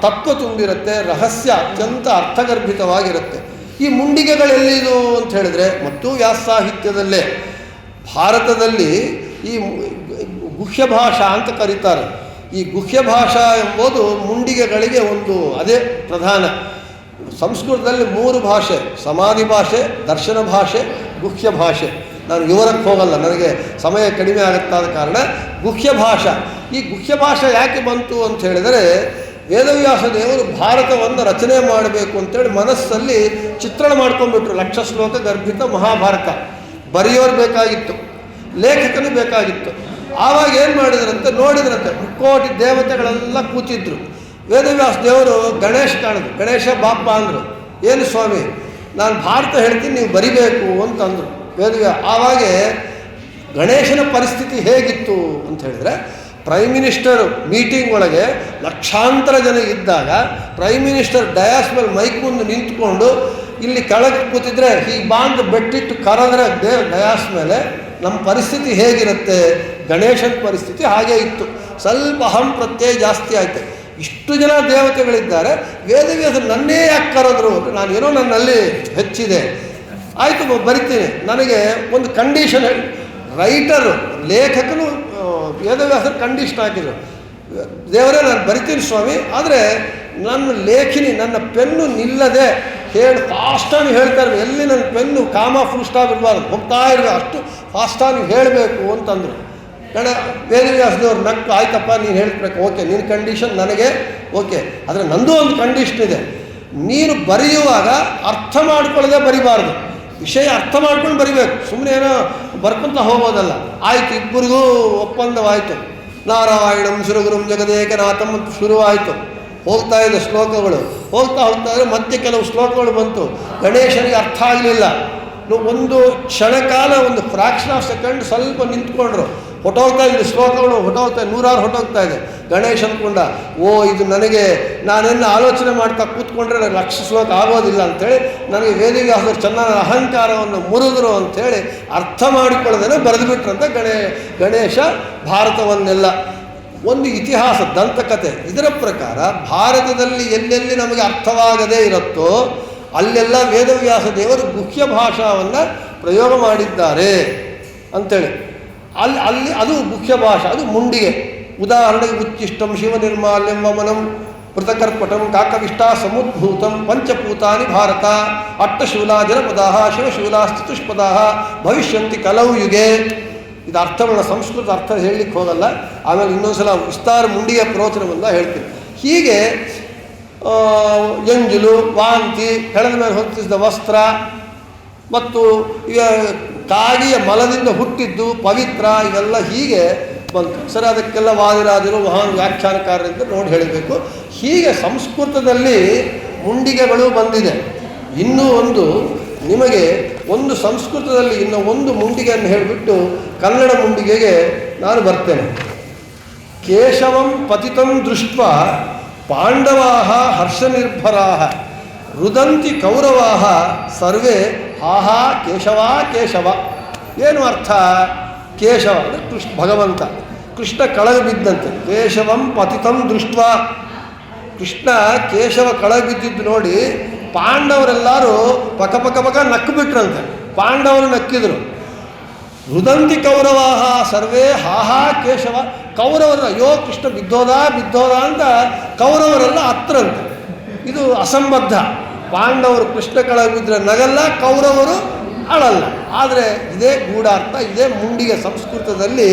ತತ್ವ ತುಂಬಿರುತ್ತೆ, ರಹಸ್ಯ ಅತ್ಯಂತ ಅರ್ಥಗರ್ಭಿತವಾಗಿರುತ್ತೆ. ಈ ಮುಂಡಿಗೆಗಳೆಲ್ಲಿದು ಅಂತ ಹೇಳಿದ್ರೆ, ಮತ್ತು ವ್ಯಾಸ ಸಾಹಿತ್ಯದಲ್ಲೇ ಭಾರತದಲ್ಲಿ ಈ ಗುಹ್ಯ ಭಾಷಾ ಅಂತ ಕರೀತಾರೆ. ಈ ಗುಹ್ಯ ಭಾಷಾ ಎಂಬುದು ಮುಂಡಿಗೆಗಳಿಗೆ ಒಂದು ಅದೇ ಪ್ರಧಾನ. ಸಂಸ್ಕೃತದಲ್ಲಿ 3 ಭಾಷೆ: ಸಮಾಧಿ ಭಾಷೆ, ದರ್ಶನ ಭಾಷೆ, ಗುಹ್ಯ ಭಾಷೆ. ನಾನು ವಿವರಕ್ಕೆ ಹೋಗಲ್ಲ, ನನಗೆ ಸಮಯ ಕಡಿಮೆ ಆಗುತ್ತಾದ ಕಾರಣ ಗುಹ್ಯ ಭಾಷಾ. ಈ ಗುಹ್ಯ ಭಾಷೆ ಯಾಕೆ ಬಂತು ಅಂತ ಹೇಳಿದರೆ, ವೇದವ್ಯಾಸ ದೇವರು ಭಾರತವನ್ನು ರಚನೆ ಮಾಡಬೇಕು ಅಂತೇಳಿ ಮನಸ್ಸಲ್ಲಿ ಚಿತ್ರಣ ಮಾಡ್ಕೊಂಡ್ಬಿಟ್ರು. 1,00,000 ಶ್ಲೋಕ ಗರ್ಭಿತ ಮಹಾಭಾರತ ಬರೆಯೋರು ಬೇಕಾಗಿತ್ತು, ಲೇಖಕನು ಬೇಕಾಗಿತ್ತು. ಆವಾಗ ಏನು ಮಾಡಿದ್ರಂತೆ, ನೋಡಿದ್ರಂತೆ ಮುಕ್ಕೋಟಿ ದೇವತೆಗಳೆಲ್ಲ ಕೂತಿದ್ರು. ವೇದವ್ಯಾಸ ದೇವರು ಗಣೇಶ ಕಾಣಿದ್ರು. ಗಣೇಶ ಬಾಪ್ಪ ಅಂದರು. ಏನು ಸ್ವಾಮಿ, ನಾನು ಭಾರತ ಹೇಳ್ತೀನಿ, ನೀವು ಬರಿಬೇಕು ಅಂತಂದರು ವೇದವ್ಯಾಸ. ಆವಾಗ ಗಣೇಶನ ಪರಿಸ್ಥಿತಿ ಹೇಗಿತ್ತು ಅಂತ ಹೇಳಿದರೆ, ಪ್ರೈಮ್ ಮಿನಿಸ್ಟರ್ ಮೀಟಿಂಗ್ ಒಳಗೆ ಲಕ್ಷಾಂತರ ಜನ ಇದ್ದಾಗ ಪ್ರೈಮ್ ಮಿನಿಸ್ಟರ್ ಡಯಾಸ್ ಮೇಲೆ ಮೈಕ್ ಮುಂದೆ ನಿಂತ್ಕೊಂಡು ಇಲ್ಲಿ ಕೆಳಗೆ ಕೂತಿದ್ರೆ ಹೀಗೆ ಬಾಂದು ಬೆಟ್ಟಿಟ್ಟು ಕರೆದ್ರೆ ಡಯಾಸ್ ಮೇಲೆ ನಮ್ಮ ಪರಿಸ್ಥಿತಿ ಹೇಗಿರುತ್ತೆ, ಗಣೇಶನ ಪರಿಸ್ಥಿತಿ ಹಾಗೇ ಇತ್ತು. ಸ್ವಲ್ಪ ಅಹಂ ಪ್ರತ್ಯಯ ಜಾಸ್ತಿ ಆಯಿತು. ಇಷ್ಟು ಜನ ದೇವತೆಗಳಿದ್ದಾರೆ, ವೇದವ್ಯಾಸ ನನ್ನೇ ಯಾಕೆ ಕರೆದ್ರು ಅಂದರೆ, ನಾನೇನೋ ನನ್ನಲ್ಲಿ ಹೆಚ್ಚಿದೆ, ಆಯಿತು ಬರಿತೀನಿ, ನನಗೆ ಒಂದು ಕಂಡೀಷನ್. ರೈಟರು, ಲೇಖಕನು ವೇದವ್ಯಾಸರು ಕಂಡೀಷನ್ ಹಾಕಿದರು. ದೇವರೇ, ನಾನು ಬರಿತೀನಿ ಸ್ವಾಮಿ, ಆದರೆ ನನ್ನ ಲೇಖಿನಿ, ನನ್ನ ಪೆನ್ನು ನಿಲ್ಲದೆ ಫಾಸ್ಟಾಗಿ ಹೇಳ್ತಾರೆ. ಎಲ್ಲಿ ನನ್ನ ಪೆನ್ನು ಕಾಮ ಫುಲ್ ಸ್ಟಾಪ್ ಇರಬಾರ್ದು, ಹೋಗ್ತಾ ಇರಬೇಕು, ಅಷ್ಟು ಫಾಸ್ಟಾಗಿ ಹೇಳಬೇಕು ಅಂತಂದರು. ವೇದವ್ಯಾಸದವ್ರು ನಕ್ಕು, ಆಯ್ತಪ್ಪ ನೀನು ಹೇಳ್ಬೇಕು, ಓಕೆ ನಿನ್ನ ಕಂಡೀಷನ್ ನನಗೆ ಓಕೆ, ಆದರೆ ನಂದು ಒಂದು ಕಂಡೀಷನ್ ಇದೆ. ನೀನು ಬರೆಯುವಾಗ ಅರ್ಥ ಮಾಡ್ಕೊಳ್ಳದೆ ಬರಿಬಾರ್ದು, ವಿಷಯ ಅರ್ಥ ಮಾಡ್ಕೊಂಡು ಬರಿಬೇಕು. ಸುಮ್ಮನೆ ಏನೋ ಬರ್ಕೊಂತ ಹೋಗೋದಲ್ಲ. ಆಯಿತು, ಇಬ್ಬರಿಗೂ ಒಪ್ಪಂದವಾಯಿತು. ನಾರಾಯಣಂ ಸುರಗುರುಂ ಜಗದೇಕನಾಥಂ ಅಂತ ಶುರುವಾಯಿತು. ಹೋಗ್ತಾ ಇದೆ ಶ್ಲೋಕಗಳು, ಹೋಗ್ತಾ ಇದ್ರೆ ಮತ್ತೆ ಕೆಲವು ಶ್ಲೋಕಗಳು ಬಂತು. ಗಣೇಶನಿಗೆ ಅರ್ಥ ಆಗಲಿಲ್ಲ. ಒಂದು ಕ್ಷಣಕಾಲ, ಒಂದು ಫ್ರಾಕ್ಷನ್ ಆಫ್ ಸೆಕೆಂಡ್ ಸ್ವಲ್ಪ ನಿಂತ್ಕೊಂಡ್ರು. ಹೊಟ್ಟೋಗ್ತಾ ಇದ್ದ ಶ್ಲೋಕಗಳು, ನೂರಾರು ಹೊಟ್ಟೋಗ್ತಾ ಇದೆ. ಗಣೇಶ ಅಂದ್ಕೊಂಡ, ಓ ಇದು ನನಗೆ, ನಾನೆಲ್ಲ ಆಲೋಚನೆ ಮಾಡ್ತಾ ಕೂತ್ಕೊಂಡ್ರೆ ನನಗೆ 1,00,000 ಶ್ಲೋಕ ಆಗೋದಿಲ್ಲ ಅಂಥೇಳಿ ನನಗೆ ವೇದವ್ಯಾಸರು ಚೆನ್ನಾಗಿ ಅಹಂಕಾರವನ್ನು ಮುರಿದ್ರು ಅಂಥೇಳಿ ಅರ್ಥ ಮಾಡಿಕೊಳ್ಳದೇನೆ ಬರೆದುಬಿಟ್ರಂತೆ ಗಣೇಶ ಭಾರತವನ್ನೆಲ್ಲ. ಒಂದು ಇತಿಹಾಸ ದಂತಕತೆ. ಇದರ ಪ್ರಕಾರ ಭಾರತದಲ್ಲಿ ಎಲ್ಲೆಲ್ಲಿ ನಮಗೆ ಅರ್ಥವಾಗದೇ ಇರುತ್ತೋ ಅಲ್ಲೆಲ್ಲ ವೇದವ್ಯಾಸ ದೇವರು ಗುಹ್ಯ ಭಾಷಾವನ್ನು ಪ್ರಯೋಗ ಮಾಡಿದ್ದಾರೆ ಅಂಥೇಳಿ. ಅಲ್ಲಿ ಅದು ಮುಖ್ಯ ಭಾಷೆ, ಅದು ಮುಂಡಿಗೆ. ಉದಾಹರಣೆಗೆ ಉಚ್ಚಿಷ್ಟಂ ಶಿವನಿರ್ಮಾಲ್ಯಂ ವಮನಂ ಪೃತಕರ್ಪಟಂ ಕಾಕವಿಷ್ಟಾ ಸಮುದ್ಭೂತಂ ಪಂಚಭೂತಾನಿ ಭಾರತ ಅಟ್ಟಶೂಲಾ ಜನಪದಾ ಶಿವಶೂಲಾ ಚತುಷ್ಪದಾ ಭವಿಷ್ಯಂತಿ ಕಲೌ ಯುಗೆ. ಇದು ಅರ್ಥವನ್ನು ಸಂಸ್ಕೃತ ಅರ್ಥ ಹೇಳಲಿಕ್ಕೆ ಹೋಗಲ್ಲ, ಆಮೇಲೆ ಇನ್ನೊಂದು ಸಲ ವಿಸ್ತಾರ ಮುಂಡಿಗೆ ಪ್ರವಚನವನ್ನು ಹೇಳ್ತೀನಿ. ಹೀಗೆ ಎಂಜಲು, ವಾಂತಿ, ಹೆಣದ ಮೇಲೆ ಹೊತ್ತಿಸಿದ ವಸ್ತ್ರ ಮತ್ತು ಕಾಗಿಯ ಮಲದಿಂದ ಹುಟ್ಟಿದ್ದು ಪವಿತ್ರ, ಇವೆಲ್ಲ ಹೀಗೆ ಬಂತು. ಸರಿ, ಅದಕ್ಕೆಲ್ಲ ವಾದಿರಾಜರು ಮಹಾನ್ ವ್ಯಾಖ್ಯಾನಕಾರರಿಂದ ನೋಡಿ ಹೇಳಬೇಕು. ಹೀಗೆ ಸಂಸ್ಕೃತದಲ್ಲಿ ಮುಂಡಿಗೆಗಳು ಬಂದಿದೆ. ಇನ್ನೂ ಒಂದು ನಿಮಗೆ ಒಂದು ಸಂಸ್ಕೃತದಲ್ಲಿ ಇನ್ನೂ ಒಂದು ಮುಂಡಿಗೆಯನ್ನು ಹೇಳಿಬಿಟ್ಟು ಕನ್ನಡ ಮುಂಡಿಗೆಗೆ ನಾನು ಬರ್ತೇನೆ. ಕೇಶವಂ ಪತಿತಂ ದೃಷ್ಟ ಪಾಂಡವಾಹ ಹರ್ಷನಿರ್ಭರಾ ರುದಂತಿ ಕೌರವಾಹ ಸರ್ವೇ ಹಾಹಾ ಕೇಶವ ಕೇಶವ. ಏನು ಅರ್ಥ? ಕೇಶವ ಅಂದರೆ ಭಗವಂತ, ಕೃಷ್ಣ ಕೆಳಗೆ ಬಿದ್ದಂತೆ. ಕೇಶವಂ ಪತಿತಂ ದೃಷ್ಟ, ಕೃಷ್ಣ ಕೇಶವ ಕೆಳಗೆ ಬಿದ್ದಿದ್ದು ನೋಡಿ ಪಾಂಡವರೆಲ್ಲರೂ ಪಕ ಪಕ ಪಕ ನಕ್ಕು ಬಿಟ್ರಂತೆ. ಪಾಂಡವರು ನಕ್ಕಿದ್ರು. ರುದಂತಿ ಕೌರವಾಹ ಸರ್ವೇ ಹಾಹಾ ಕೇಶವ. ಕೌರವರು ಅಯ್ಯೋ ಕೃಷ್ಣ ಬಿದ್ದೋದ ಅಂತ ಕೌರವರೆಲ್ಲ ಹತ್ರಂತೆ. ಇದು ಅಸಂಬದ್ಧ. ಪಾಂಡವರು ಕೃಷ್ಣ ಕೆಳಗೆ ಬಿದ್ದರೆ ನಗಲ್ಲ, ಕೌರವರು ಅಳಲ್ಲ. ಆದರೆ ಇದೇ ಗೂಢಾರ್ಥ, ಇದೇ ಮುಂಡಿಗೆ ಸಂಸ್ಕೃತದಲ್ಲಿ.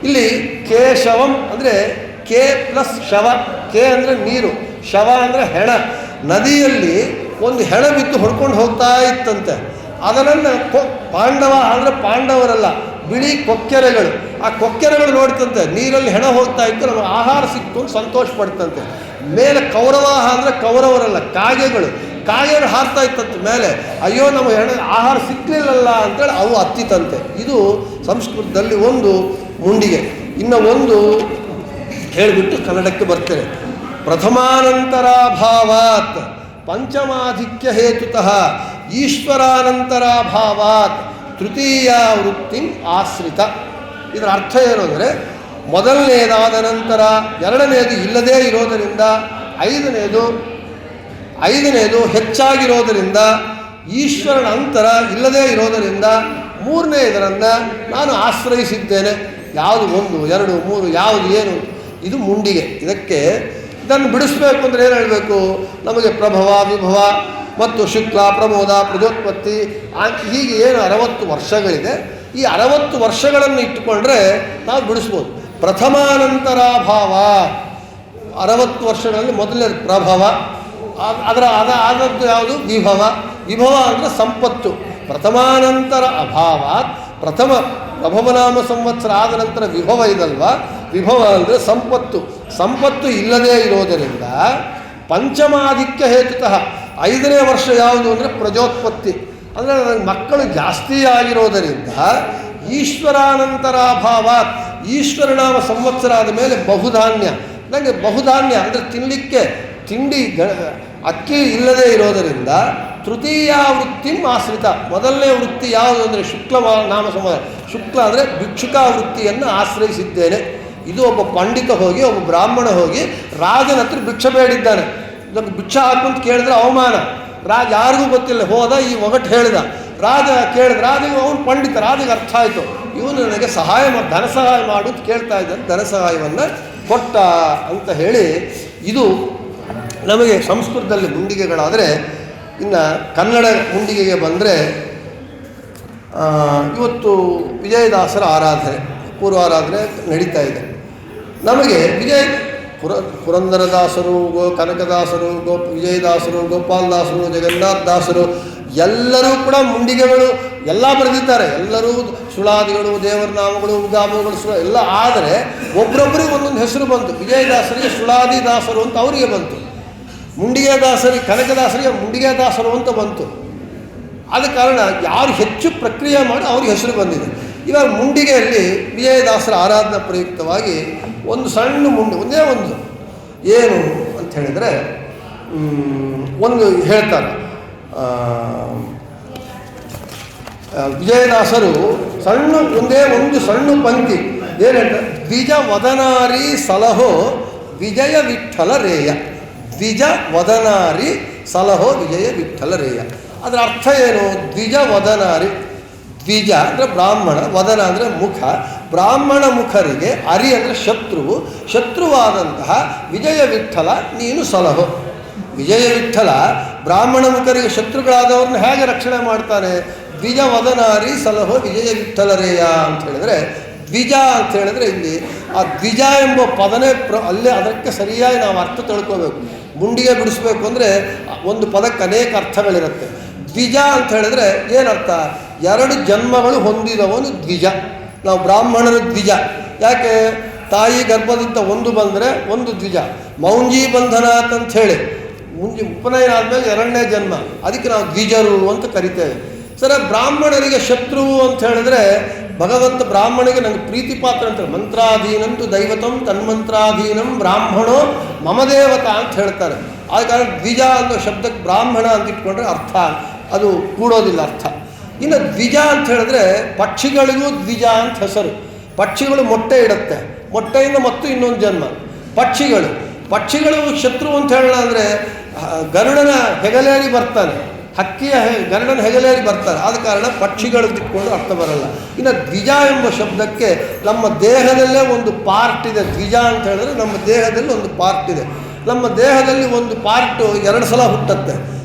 ಇಲ್ಲಿ ಕೇಶವಂ ಅಂದರೆ ಕೆ ಪ್ಲಸ್ ಶವ. ಕೆ ಅಂದರೆ ನೀರು, ಶವ ಅಂದರೆ ಹೆಣ. ನದಿಯಲ್ಲಿ ಒಂದು ಹೆಣ ಬಿದ್ದು ಹೊಡ್ಕೊಂಡು ಹೋಗ್ತಾ ಇತ್ತಂತೆ. ಅದನ್ನು ಪಾಂಡವ ಅಂದರೆ ಪಾಂಡವರಲ್ಲ, ಬಿಳಿ ಕೊಕ್ಕೆರೆಗಳು. ಆ ಕೊಕ್ಕೆರೆಗಳು ನೋಡ್ತಂತೆ, ನೀರಲ್ಲಿ ಹೆಣ ಹೋಗ್ತಾ ಇತ್ತು, ನಮಗೆ ಆಹಾರ ಸಿಕ್ತು ಅಂತ ಸಂತೋಷ ಪಡ್ತಂತೆ. ಮೇಲೆ ಕೌರವಾಹ ಅಂದರೆ ಕೌರವರಲ್ಲ, ಕಾಗೆಗಳು. ಕಾಗೆಗಳು ಹಾರ್ತಾ ಇತ್ತಂತೆ ಮೇಲೆ, ಅಯ್ಯೋ ನಮಗೆ ಆಹಾರ ಸಿಕ್ಕಲಿಲ್ಲಲ್ಲ ಅಂತೇಳಿ ಅವು ಹತ್ತಿತಂತೆ. ಇದು ಸಂಸ್ಕೃತದಲ್ಲಿ ಒಂದು ಮುಂಡಿಗೆ. ಇನ್ನು ಒಂದು ಹೇಳಿಬಿಟ್ಟು ಕನ್ನಡಕ್ಕೆ ಬರ್ತೇನೆ. ಪ್ರಥಮಾನಂತರಾಭಾವಾತ್ ಪಂಚಮಾಧಿಕ್ಯ ಹೇತುತಃ ಈಶ್ವರಾನಂತರಾಭಾವಾತ್ ತೃತೀಯ ವೃತ್ತಿ ಆಶ್ರಿತ. ಇದರ ಅರ್ಥ ಏನು ಅಂದರೆ, ಮೊದಲನೇದಾದ ನಂತರ ಎರಡನೇದು ಇಲ್ಲದೇ ಇರೋದರಿಂದ, ಐದನೇದು ಹೆಚ್ಚಾಗಿರೋದರಿಂದ, ಈಶ್ವರನ ಅಂತರ ಇಲ್ಲದೇ ಇರೋದರಿಂದ, ಮೂರನೇದರನ್ನು ನಾನು ಆಶ್ರಯಿಸಿದ್ದೇನೆ. ಯಾವುದು 1, 2, 3 ಯಾವುದು ಏನು, ಇದು ಮುಂಡಿಗೆ. ಇದನ್ನು ಬಿಡಿಸ್ಬೇಕು ಅಂದರೆ ಏನು ಹೇಳಬೇಕು? ನಮಗೆ ಪ್ರಭವ, ವಿಭವ ಮತ್ತು ಶುಕ್ಲ, ಪ್ರಮೋದ, ಪ್ರಜೋತ್ಪತ್ತಿ ಹೀಗೆ ಏನು 60 ವರ್ಷಗಳಿದೆ. ಈ 60 ವರ್ಷಗಳನ್ನು ಇಟ್ಟುಕೊಂಡ್ರೆ ನಾವು ಬಿಡಿಸ್ಬೋದು. ಪ್ರಥಮಾನಂತರಾಭಾವ 60 ವರ್ಷಗಳಲ್ಲಿ ಮೊದಲನೇ ಪ್ರಭವ, ಆದದ್ದು ಯಾವುದು? ವಿಭವ. ವಿಭವ ಅಂದರೆ ಸಂಪತ್ತು. ಪ್ರಥಮಾನಂತರ ಅಭಾವ, ಪ್ರಥಮ ಪ್ರಭವನಾಮ ಸಂವತ್ಸರ ಆದ ನಂತರ ವಿಭವ ಇದಲ್ವಾ? ವಿಭವ ಅಂದರೆ ಸಂಪತ್ತು ಇಲ್ಲದೇ ಇರೋದರಿಂದ ಪಂಚಮಾಧಿಕ್ಯ ಹೇತುತಃ 5ನೇ ವರ್ಷ ಯಾವುದು ಅಂದರೆ ಪ್ರಜೋತ್ಪತ್ತಿ. ಅಂದರೆ ನನಗೆ ಮಕ್ಕಳು ಜಾಸ್ತಿ ಆಗಿರೋದರಿಂದ ಈಶ್ವರಾನಂತರಾಭಾವ, ಈಶ್ವರನಾಮ ಸಂವತ್ಸರ ಆದ ಮೇಲೆ ಬಹುಧಾನ್ಯ, ನನಗೆ ಬಹುಧಾನ್ಯ ಅಂದರೆ ತಿನ್ನಲಿಕ್ಕೆ ಅಕ್ಕಿ ಇಲ್ಲದೇ ಇರೋದರಿಂದ ತೃತೀಯ ವೃತ್ತಿ ಆಶ್ರಿತ. ಮೊದಲನೇ ವೃತ್ತಿ ಯಾವುದು ಅಂದರೆ ನಾಮ ಸಂವತ್ಸರ, ಶುಕ್ಲ ಅಂದರೆ ಭಿಕ್ಷುಕಾ ವೃತ್ತಿಯನ್ನು ಆಶ್ರಯಿಸಿದ್ದೇನೆ. ಇದು ಒಬ್ಬ ಪಂಡಿತ ಹೋಗಿ, ಒಬ್ಬ ಬ್ರಾಹ್ಮಣ ಹೋಗಿ ರಾಜನ ಹತ್ರ ಭಿಕ್ಷೆ ಬೇಡಿದ್ದಾನೆ. ಇದನ್ನು ಭಿಕ್ಷೆ ಹಾಕುಂತ ಕೇಳಿದ್ರೆ ಅವಮಾನ. ರಾಜ ಯಾರಿಗೂ ಗೊತ್ತಿಲ್ಲ, ಹೋದ, ಈ ಒಗಟ್ಟು ಹೇಳಿದ. ರಾಜ ಕೇಳಿದ, ರಾಜಗೆ ಅವನು ಪಂಡಿತ, ರಾಜಗೆ ಅರ್ಥ ಆಯಿತು, ಇವನು ನನಗೆ ಧನ ಸಹಾಯ ಮಾಡು ಅಂತ ಕೇಳ್ತಾ ಇದ್ದಾನೆ, ಧನ ಸಹಾಯವನ್ನು ಕೊಟ್ಟ ಅಂತ ಹೇಳಿ. ಇದು ನಮಗೆ ಸಂಸ್ಕೃತದಲ್ಲಿ ಮುಂಡಿಗೆಗಳಾದರೆ. ಇನ್ನು ಕನ್ನಡ ಮುಂಡಿಗೆಗೆ ಬಂದರೆ, ಇವತ್ತು ವಿಜಯದಾಸರ ಆರಾಧನೆ, ಪೂರ್ವಾರಾಧನೆ ನಡೀತಾ ಇದೆ. ನಮಗೆ ಪುರಂದರದಾಸರು, ಕನಕದಾಸರು, ವಿಜಯದಾಸರು, ಗೋಪಾಲದಾಸರು, ಜಗನ್ನಾಥದಾಸರು ಎಲ್ಲರೂ ಕೂಡ ಮುಂಡಿಗೆಗಳು ಎಲ್ಲ ಬರೆದಿದ್ದಾರೆ. ಎಲ್ಲರೂ ಸುಳಾದಿಗಳು, ದೇವರ ನಾಮಗಳು, ಉಗಾಮಗಳು ಎಲ್ಲ. ಆದರೆ ಒಬ್ಬರೊಬ್ಬರಿಗೆ ಒಂದೊಂದು ಹೆಸರು ಬಂತು. ವಿಜಯದಾಸರಿಗೆ ಸುಳಾದಿ ದಾಸರು ಅಂತ ಅವರಿಗೆ ಬಂತು, ಮುಂಡಿಗೆ ದಾಸರಿಗೆ, ಕನಕದಾಸರಿಗೆ ಮುಂಡಿಗೆ ದಾಸರು ಅಂತ ಬಂತು. ಆದ ಕಾರಣ ಯಾರು ಹೆಚ್ಚು ಪ್ರಕ್ರಿಯೆ ಮಾಡಿ ಅವ್ರಿಗೆ ಹೆಸರು ಬಂದಿದೆ. ಇವಾಗ ಮುಂಡಿಗೆಯಲ್ಲಿ ವಿಜಯದಾಸರ ಆರಾಧನಾ ಪ್ರಯುಕ್ತವಾಗಿ ಒಂದು ಸಣ್ಣ ಒಂದೇ ಒಂದು ಏನು ಅಂತ ಹೇಳಿದರೆ, ಒಂದು ಹೇಳ್ತಾರೆ ವಿಜಯದಾಸರು ಒಂದೇ ಒಂದು ಸಣ್ಣ ಪಂಕ್ತಿ ಏನು ಹೇಳ್ತಾರೆ? ದ್ವಿಜ ವದನಾರಿ ಸಲಹೋ ವಿಜಯ ವಿಠಲ ರೇಯ. ದ್ವಿಜ ವದನಾರಿ ಸಲಹೋ ವಿಜಯ ವಿಠಲ ರೇಯ. ಅದರ ಅರ್ಥ ಏನು? ದ್ವಿಜ ವದನಾರಿ, ದ್ವಿಜ ಅಂದರೆ ಬ್ರಾಹ್ಮಣ, ವದನ ಅಂದರೆ ಮುಖ. ಬ್ರಾಹ್ಮಣ ಮುಖರಿಗೆ ಅರಿ ಅಂದರೆ ಶತ್ರುವಾದಂತಹ ವಿಜಯ ವಿಠಲ ನೀನು ಸಲಹೋ. ವಿಜಯ ವಿಠಲ ಬ್ರಾಹ್ಮಣ ಮುಖರಿಗೆ ಶತ್ರುಗಳಾದವ್ರನ್ನ ಹೇಗೆ ರಕ್ಷಣೆ ಮಾಡ್ತಾನೆ? ದ್ವಿಜ ವದನಾರಿ ಸಲಹೋ ವಿಜಯ ವಿಠಲರೇಯ ಅಂತ ಹೇಳಿದರೆ, ದ್ವಿಜ ಅಂತ ಹೇಳಿದ್ರೆ ಇಲ್ಲಿ ಆ ದ್ವಿಜ ಎಂಬ ಪದನೇ ಅಲ್ಲೇ ಅದಕ್ಕೆ ಸರಿಯಾಗಿ ನಾವು ಅರ್ಥ ತಿಳ್ಕೋಬೇಕು. ಮುಂಡಿಗೆ ಬಿಡಿಸ್ಬೇಕು ಅಂದರೆ ಒಂದು ಪದಕ್ಕೆ ಅನೇಕ ಅರ್ಥಗಳಿರುತ್ತೆ. ದ್ವಿಜ ಅಂತ ಹೇಳಿದ್ರೆ ಏನರ್ಥ? 2 ಜನ್ಮಗಳು ಹೊಂದಿದವನು ದ್ವಿಜ. ನಾವು ಬ್ರಾಹ್ಮಣರು ದ್ವಿಜ. ಯಾಕೆ? ತಾಯಿ ಗರ್ಭದಿಂದ ಒಂದು ಬಂದರೆ ಒಂದು ದ್ವಿಜ. ಮೌಂಜಿ ಬಂಧನಾತ್ ಅಂತ ಹೇಳಿ ಉಪನಯನ ಆದಮೇಲೆ 2ನೇ ಜನ್ಮ, ಅದಕ್ಕೆ ನಾವು ದ್ವಿಜರು ಅಂತ ಕರಿತೇವೆ. ಸರ ಬ್ರಾಹ್ಮಣರಿಗೆ ಶತ್ರುವು ಅಂತ ಹೇಳಿದ್ರೆ ಭಗವಂತ ಬ್ರಾಹ್ಮಣಿಗೆ ನನಗೆ ಪ್ರೀತಿ ಪಾತ್ರ ಅಂತಾರೆ. ಮಂತ್ರಾಧೀನಂತು ದೈವತಂ ತನ್ಮಂತ್ರಾಧೀನಂ ಬ್ರಾಹ್ಮಣೋ ಮಮ ದೇವತಾ ಅಂತ ಹೇಳ್ತಾರೆ. ಆದ ಕಾರಣ ದ್ವಿಜ ಅನ್ನೋ ಶಬ್ದಕ್ಕೆ ಬ್ರಾಹ್ಮಣ ಅಂತ ಇಟ್ಕೊಂಡ್ರೆ ಅರ್ಥ ಅದು ಕೂಡೋದಿಲ್ಲ ಅರ್ಥ. ಇನ್ನು ದ್ವಿಜ ಅಂತ ಹೇಳಿದ್ರೆ ಪಕ್ಷಿಗಳಿಗೂ ದ್ವಿಜ ಅಂತ ಹೆಸರು. ಪಕ್ಷಿಗಳು ಮೊಟ್ಟೆ ಇಡುತ್ತೆ, ಮೊಟ್ಟೆಯಿಂದ ಮತ್ತು ಇನ್ನೊಂದು ಜನ್ಮ. ಪಕ್ಷಿಗಳು ಶತ್ರು ಅಂತ ಹೇಳೋಣ ಅಂದರೆ ಗರುಡನ ಹೆಗಲೇರಿ ಬರ್ತಾನೆ, ಹಕ್ಕಿಯ ಗರುಡನ ಹೆಗಲೇರಿ ಬರ್ತಾರೆ. ಆದ ಕಾರಣ ಪಕ್ಷಿಗಳು ತಿಟ್ಕೊಂಡು ಅರ್ಥ ಬರಲ್ಲ. ಇನ್ನು ದ್ವಿಜ ಎಂಬ ಶಬ್ದಕ್ಕೆ ನಮ್ಮ ದೇಹದಲ್ಲೇ ಒಂದು ಪಾರ್ಟ್ ಇದೆ. ದ್ವಿಜ ಅಂತ ಹೇಳಿದ್ರೆ ನಮ್ಮ ದೇಹದಲ್ಲಿ ಒಂದು ಪಾರ್ಟ್ ಇದೆ. ನಮ್ಮ ದೇಹದಲ್ಲಿ ಒಂದು ಪಾರ್ಟು 2 ಸಲ ಹುಟ್ಟುತ್ತೆ.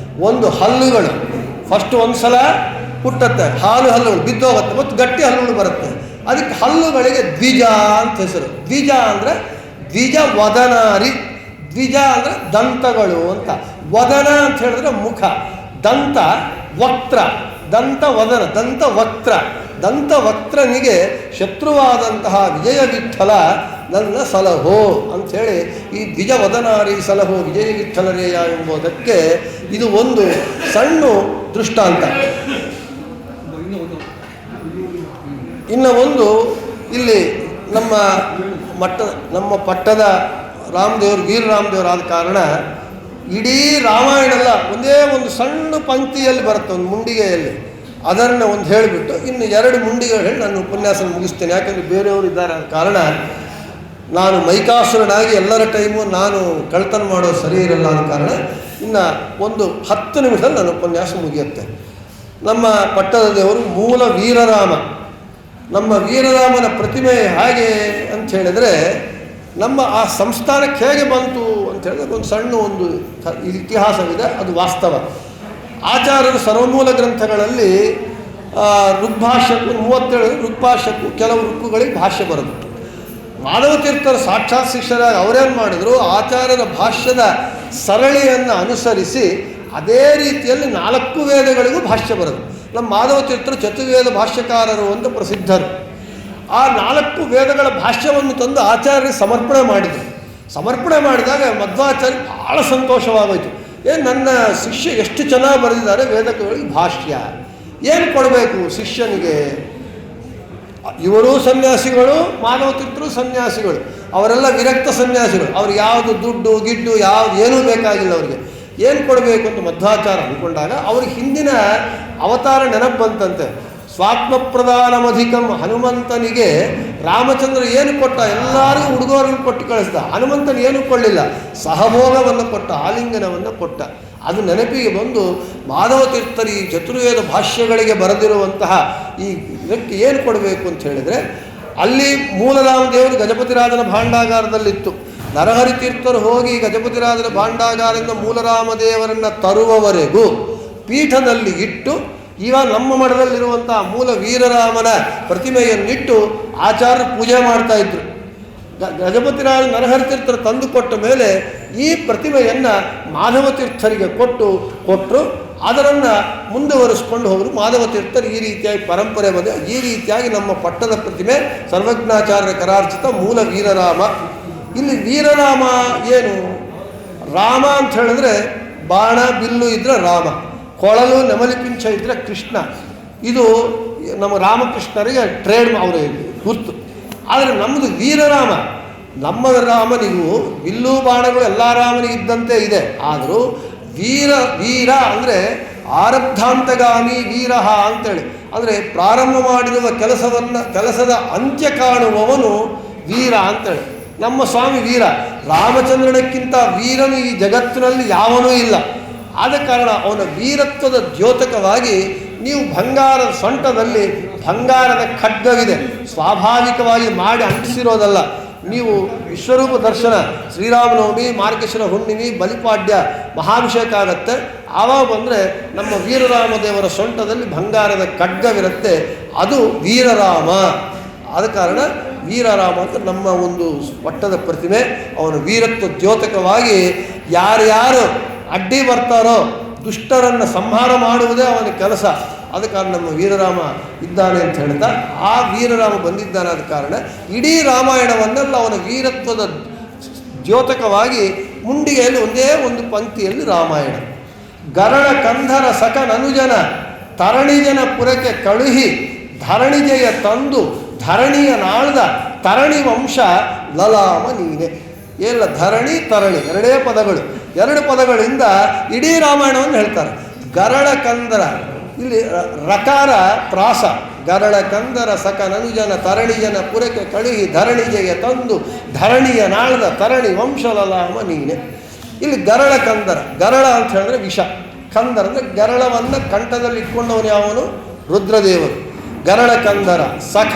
ಒಂದು ಹಲ್ಲುಗಳು ಫಸ್ಟ್ ಒಂದು ಸಲ ಹುಟ್ಟುತ್ತೆ, ಹಲ್ಲುಗಳು ಬಿದ್ದೋಗುತ್ತೆ, ಮತ್ತು ಗಟ್ಟಿ ಹಲ್ಲುಗಳು ಬರುತ್ತೆ. ಅದಕ್ಕೆ ಹಲ್ಲುಗಳಿಗೆ ದ್ವಿಜ ಅಂತ ಹೆಸರು. ದ್ವಿಜ ಅಂದರೆ ದ್ವಿಜ ವದನಾರಿ. ದ್ವಿಜ ಅಂದರೆ ದಂತಗಳು ಅಂತ. ವದನ ಅಂತ ಹೇಳಿದ್ರೆ ಮುಖ, ದಂತ ವಕ್ತ್ರ, ದಂತ ವದನ, ದಂತ ವಕ್ತ್ರ. ದಂತ ವಕ್ತ್ರನಿಗೆ ಶತ್ರುವಾದಂತಹ ವಿಜಯ ವಿಠಲ ನನ್ನ ಸಲಹೋ ಅಂಥೇಳಿ ಈ ದ್ವಿಜ ವದನಾರಿ ಸಲಹೋ ವಿಜಯ ವಿಠಲರೇಯ ಎಂಬುದಕ್ಕೆ ಇದು ಒಂದು ಸಣ್ಣ ದೃಷ್ಟಾಂತ. ಇನ್ನು ಒಂದು ಇಲ್ಲಿ ನಮ್ಮ ಪಟ್ಟದ ರಾಮದೇವರು ವೀರರಾಮದೇವರು ಆದ ಕಾರಣ ಇಡೀ ರಾಮಾಯಣ ಎಲ್ಲ ಒಂದೇ ಒಂದು ಸಣ್ಣ ಪಂಕ್ತಿಯಲ್ಲಿ ಬರುತ್ತೆ, ಒಂದು ಮುಂಡಿಗೆಯಲ್ಲಿ. ಅದನ್ನು ಒಂದು ಹೇಳಿಬಿಟ್ಟು ಇನ್ನು 2 ಮುಂಡಿಗಳು ಹೇಳಿ ನಾನು ಉಪನ್ಯಾಸ ಮುಗಿಸ್ತೇನೆ. ಯಾಕಂದರೆ ಬೇರೆಯವರು ಇದ್ದಾರೆ ಆದ ಕಾರಣ ನಾನು ಮೈಕಾಸುರನಾಗಿ ಎಲ್ಲರ ಟೈಮು ನಾನು ಕಳ್ತನ ಮಾಡೋದು ಸರಿ ಇರಲ್ಲ ಆದ ಕಾರಣ ಇನ್ನು ಒಂದು 10 ನಿಮಿಷದಲ್ಲಿ ನನ್ನ ಉಪನ್ಯಾಸ ಮುಗಿಯುತ್ತೆ. ನಮ್ಮ ಪಟ್ಟದ ದೇವರು ಮೂಲ ವೀರರಾಮ. ನಮ್ಮ ವೀರರಾಮನ ಪ್ರತಿಮೆ ಹೇಗೆ ಅಂತ ಹೇಳಿದರೆ, ನಮ್ಮ ಆ ಸಂಸ್ಥಾನಕ್ಕೆ ಹೇಗೆ ಬಂತು ಅಂತ ಹೇಳಿದ್ರೆ ಒಂದು ಸಣ್ಣ ಒಂದು ಇತಿಹಾಸವಿದೆ, ಅದು ವಾಸ್ತವ. ಆಚಾರ್ಯರು ಸರ್ವಮೂಲ ಗ್ರಂಥಗಳಲ್ಲಿ ಋಗ್ಭಾಷ್ಯಕ್ಕೂ 37 ಋಗ್ಭಾಷ್ಯಕ್ಕೂ ಕೆಲವು ಋಕ್ಕುಗಳಿಗೆ ಭಾಷ್ಯ ಬರೋದು. ಮಾಧವ ತೀರ್ಥರ ಸಾಕ್ಷಾತ್ ಶಿಷ್ಯರಾಗಿ ಅವರೇನು ಮಾಡಿದ್ರು, ಆಚಾರ್ಯರ ಭಾಷ್ಯದ ಸರಳಿಯನ್ನು ಅನುಸರಿಸಿ ಅದೇ ರೀತಿಯಲ್ಲಿ 4 ವೇದಗಳಿಗೂ ಭಾಷ್ಯ ಬರೋದು. ನಮ್ಮ ಮಾಧವ ತೀರ್ಥರು ಚತುರ್ವೇದ ಭಾಷ್ಯಕಾರರು ಅಂತ ಪ್ರಸಿದ್ಧರು. ಆ 4 ವೇದಗಳ ಭಾಷ್ಯವನ್ನು ತಂದು ಆಚಾರ್ಯರಿಗೆ ಸಮರ್ಪಣೆ ಮಾಡಿದರು. ಸಮರ್ಪಣೆ ಮಾಡಿದಾಗ ಮಧ್ವಾಚಾರ್ಯ ಭಾಳ ಸಂತೋಷವಾಗೋಯಿತು. ನನ್ನ ಶಿಷ್ಯ ಎಷ್ಟು ಚೆನ್ನಾಗಿ ಬರೆದಿದ್ದಾರೆ ವೇದಗಳಿಗೆ ಭಾಷ್ಯ, ಏನು ಕೊಡಬೇಕು ಶಿಷ್ಯನಿಗೆ? ಇವರೂ ಸನ್ಯಾಸಿಗಳು, ಮಾಧವ ತೀರ್ಥರು ಸನ್ಯಾಸಿಗಳು, ಅವರೆಲ್ಲ ವಿರಕ್ತ ಸನ್ಯಾಸಿಗಳು. ಅವ್ರಿಗೆ ಯಾವುದು ದುಡ್ಡು ಗಿಡ್ಡು ಏನೂ ಬೇಕಾಗಿಲ್ಲ. ಅವರಿಗೆ ಏನು ಕೊಡಬೇಕು ಅಂತ ಮಧ್ವಾಚಾರ ಅಂದ್ಕೊಂಡಾಗ ಅವ್ರಿಗೆ ಹಿಂದಿನ ಅವತಾರ ನೆನಪು ಬಂತಂತೆ. ಸ್ವಾತ್ಮಪ್ರಧಾನಮಧಿಕಂ, ಹನುಮಂತನಿಗೆ ರಾಮಚಂದ್ರ ಏನು ಕೊಟ್ಟ? ಎಲ್ಲರಿಗೂ ಉಡುಗೊರೆಯನ್ನು ಕೊಟ್ಟು ಕಳಿಸ್ದ. ಹನುಮಂತನ ಏನೂ ಕೊಳ್ಳಿಲ್ಲ, ಸಹಭೋಗವನ್ನು ಕೊಟ್ಟ, ಆಲಿಂಗನವನ್ನು ಕೊಟ್ಟ. ಅದು ನೆನಪಿಗೆ ಬಂದು ಮಾಧವ ತೀರ್ಥರು ಈ ಚತುರ್ವೇದ ಭಾಷ್ಯಗಳಿಗೆ ಬರೆದಿರುವಂತಹ ಈ ಇದಕ್ಕೆ ಏನು ಕೊಡಬೇಕು ಅಂತ ಹೇಳಿದರೆ, ಅಲ್ಲಿ ಮೂಲರಾಮದೇವರು ಗಜಪತಿರಾಜನ ಭಾಂಡಾಗಾರದಲ್ಲಿತ್ತು. ನರಹರಿ ತೀರ್ಥರು ಹೋಗಿ ಗಜಪತಿರಾಜನ ಭಾಂಡಾಗಾರದಿಂದ ಮೂಲರಾಮದೇವರನ್ನು ತರುವವರೆಗೂ ಪೀಠದಲ್ಲಿ ಇಟ್ಟು ನಮ್ಮ ಮಠದಲ್ಲಿರುವಂಥ ಮೂಲ ವೀರರಾಮನ ಪ್ರತಿಮೆಯನ್ನಿಟ್ಟು ಆಚಾರ್ಯರು ಪೂಜೆ ಮಾಡ್ತಾಯಿದ್ರು. ಗಜಪತಿರಾಜ ನರಹರಿ ತೀರ್ಥರು ತಂದು ಕೊಟ್ಟ ಮೇಲೆ ಈ ಪ್ರತಿಮೆಯನ್ನು ಮಾಧವ ತೀರ್ಥರಿಗೆ ಕೊಟ್ಟರು. ಅದನ್ನು ಮುಂದುವರಿಸ್ಕೊಂಡು ಹೋದರು ಮಾಧವ ತೀರ್ಥರು. ಈ ರೀತಿಯಾಗಿ ಪರಂಪರೆ ಬಂದ. ಈ ರೀತಿಯಾಗಿ ನಮ್ಮ ಪಟ್ಟದ ಪ್ರತಿಮೆ ಸರ್ವಜ್ಞಾಚಾರ್ಯರ ಕರಾರ್ಚಿತ ಮೂಲ ವೀರರಾಮ. ಇಲ್ಲಿ ವೀರರಾಮ ಏನು? ರಾಮ ಅಂತ ಹೇಳಿದ್ರೆ ಬಾಣ ಬಿಲ್ಲು ಇದ್ದರೆ ರಾಮ, ಕೊಳಲು ನೆಮಲಿ ಪಿಂಚ ಇದ್ದರೆ ಕೃಷ್ಣ. ಇದು ನಮ್ಮ ರಾಮಕೃಷ್ಣರಿಗೆ ಟ್ರೇಡ್ ಅವರ ಗುರ್ತು. ಆದರೆ ನಮ್ಮದು ವೀರರಾಮ. ನಮ್ಮ ರಾಮನಿಗೂ ಬಿಲ್ಲು ಬಾಣಗಳು ಎಲ್ಲ ರಾಮನಿಗಿದ್ದಂತೆ ಇದೆ. ಆದರೂ ವೀರ ಅಂದರೆ ಆರಬ್ಧಾಂತಗಾಮಿ ವೀರಹ ಅಂತೇಳಿ, ಅಂದರೆ ಪ್ರಾರಂಭ ಮಾಡಿರುವ ಕೆಲಸದ ಅಂತ್ಯ ಕಾಣುವವನು ವೀರ ಅಂತೇಳಿ. ನಮ್ಮ ಸ್ವಾಮಿ ವೀರ. ರಾಮಚಂದ್ರನಕ್ಕಿಂತ ವೀರನು ಈ ಜಗತ್ತಿನಲ್ಲಿ ಯಾವನೂ ಇಲ್ಲ. ಆದ ಕಾರಣ ಅವನ ವೀರತ್ವದ ದ್ಯೋತಕವಾಗಿ ನೀವು ಬಂಗಾರದ ಸೊಂಟದಲ್ಲಿ ಬಂಗಾರದ ಖಡ್ಗವಿದೆ, ಸ್ವಾಭಾವಿಕವಾಗಿ ಮಾಡಿ ಅಂಟಿಸಿರೋದಲ್ಲ. ನೀವು ವಿಶ್ವರೂಪ ದರ್ಶನ, ಶ್ರೀರಾಮನವಮಿ, ಮಾರ್ಗಶಿರ ಹುಣ್ಣಿಮೆ, ಬಲಿಪಾಡ್ಯ, ಮಹಾಭಿಷೇಕ ಆಗತ್ತೆ. ಆವಾಗ ಬಂದರೆ ನಮ್ಮ ವೀರರಾಮದೇವರ ಸೊಂಟದಲ್ಲಿ ಬಂಗಾರದ ಖಡ್ಗವಿರುತ್ತೆ. ಅದು ವೀರರಾಮ. ಆದ ಕಾರಣ ವೀರರಾಮ ಅಂತ ನಮ್ಮ ಒಂದು ಪಟ್ಟದ ಪ್ರತಿಮೆ. ಅವನ ವೀರತ್ವ ದ್ಯೋತಕವಾಗಿ ಯಾರ್ಯಾರು ಅಡ್ಡಿ ಬರ್ತಾರೋ ದುಷ್ಟರನ್ನು ಸಂಹಾರ ಮಾಡುವುದೇ ಅವನ ಕೆಲಸ. ಆದ ಕಾರಣ ನಮ್ಮ ವೀರರಾಮ ಇದ್ದಾನೆ ಅಂತ ಹೇಳ್ತಾ, ಆ ವೀರರಾಮ ಬಂದಿದ್ದಾನೆ. ಆದ ಕಾರಣ ಇಡೀ ರಾಮಾಯಣವನ್ನೆಲ್ಲ ಅವನ ವೀರತ್ವದ ದ್ಯೋತಕವಾಗಿ ಮುಂಡಿಗೆಯಲ್ಲಿ ಒಂದೇ ಒಂದು ಪಂಕ್ತಿಯಲ್ಲಿ ರಾಮಾಯಣ. ಗರಳ ಕಂಧರ ಸಕ ನನುಜನ ತರಣಿಜನ ಪುರಕ್ಕೆ ಕಳುಹಿ ಧರಣಿಜಯ ತಂದು ಧರಣಿಯ ನಾಳ್ದ ತರಣಿ ವಂಶ ಲಲಾಮ ನೀನೆ. ಎಲ್ಲ ಧರಣಿ ತರಣಿ ಎರಡೇ ಪದಗಳು, 2 ಪದಗಳಿಂದ ಇಡೀ ರಾಮಾಯಣವನ್ನು ಹೇಳ್ತಾರೆ. ಗರಳ ಕಂದರ, ಇಲ್ಲಿ ರಕಾರ ಪ್ರಾಸ. ಗರಳ ಕಂದರ ಸಕ ನನುಜನ ತರಣಿಜನ ಪುರಕ್ಕೆ ಕಳುಹಿ ಧರಣಿಜೆಗೆ ತಂದು ಧರಣಿಯ ನಾಳ್ದ ತರಣಿ ವಂಶ ಲಲಾಮ ನೀನೆ. ಇಲ್ಲಿ ಗರಳ ಕಂದರ, ಗರಳ ಅಂತ ಹೇಳಿದ್ರೆ ವಿಷ, ಕಂದರ ಅಂದರೆ ಗರಳವನ್ನು ಕಂಠದಲ್ಲಿ ಇಟ್ಕೊಂಡವನು ಯಾವನು? ರುದ್ರದೇವರು. ಗರಳ ಕಂದರ ಸಖ,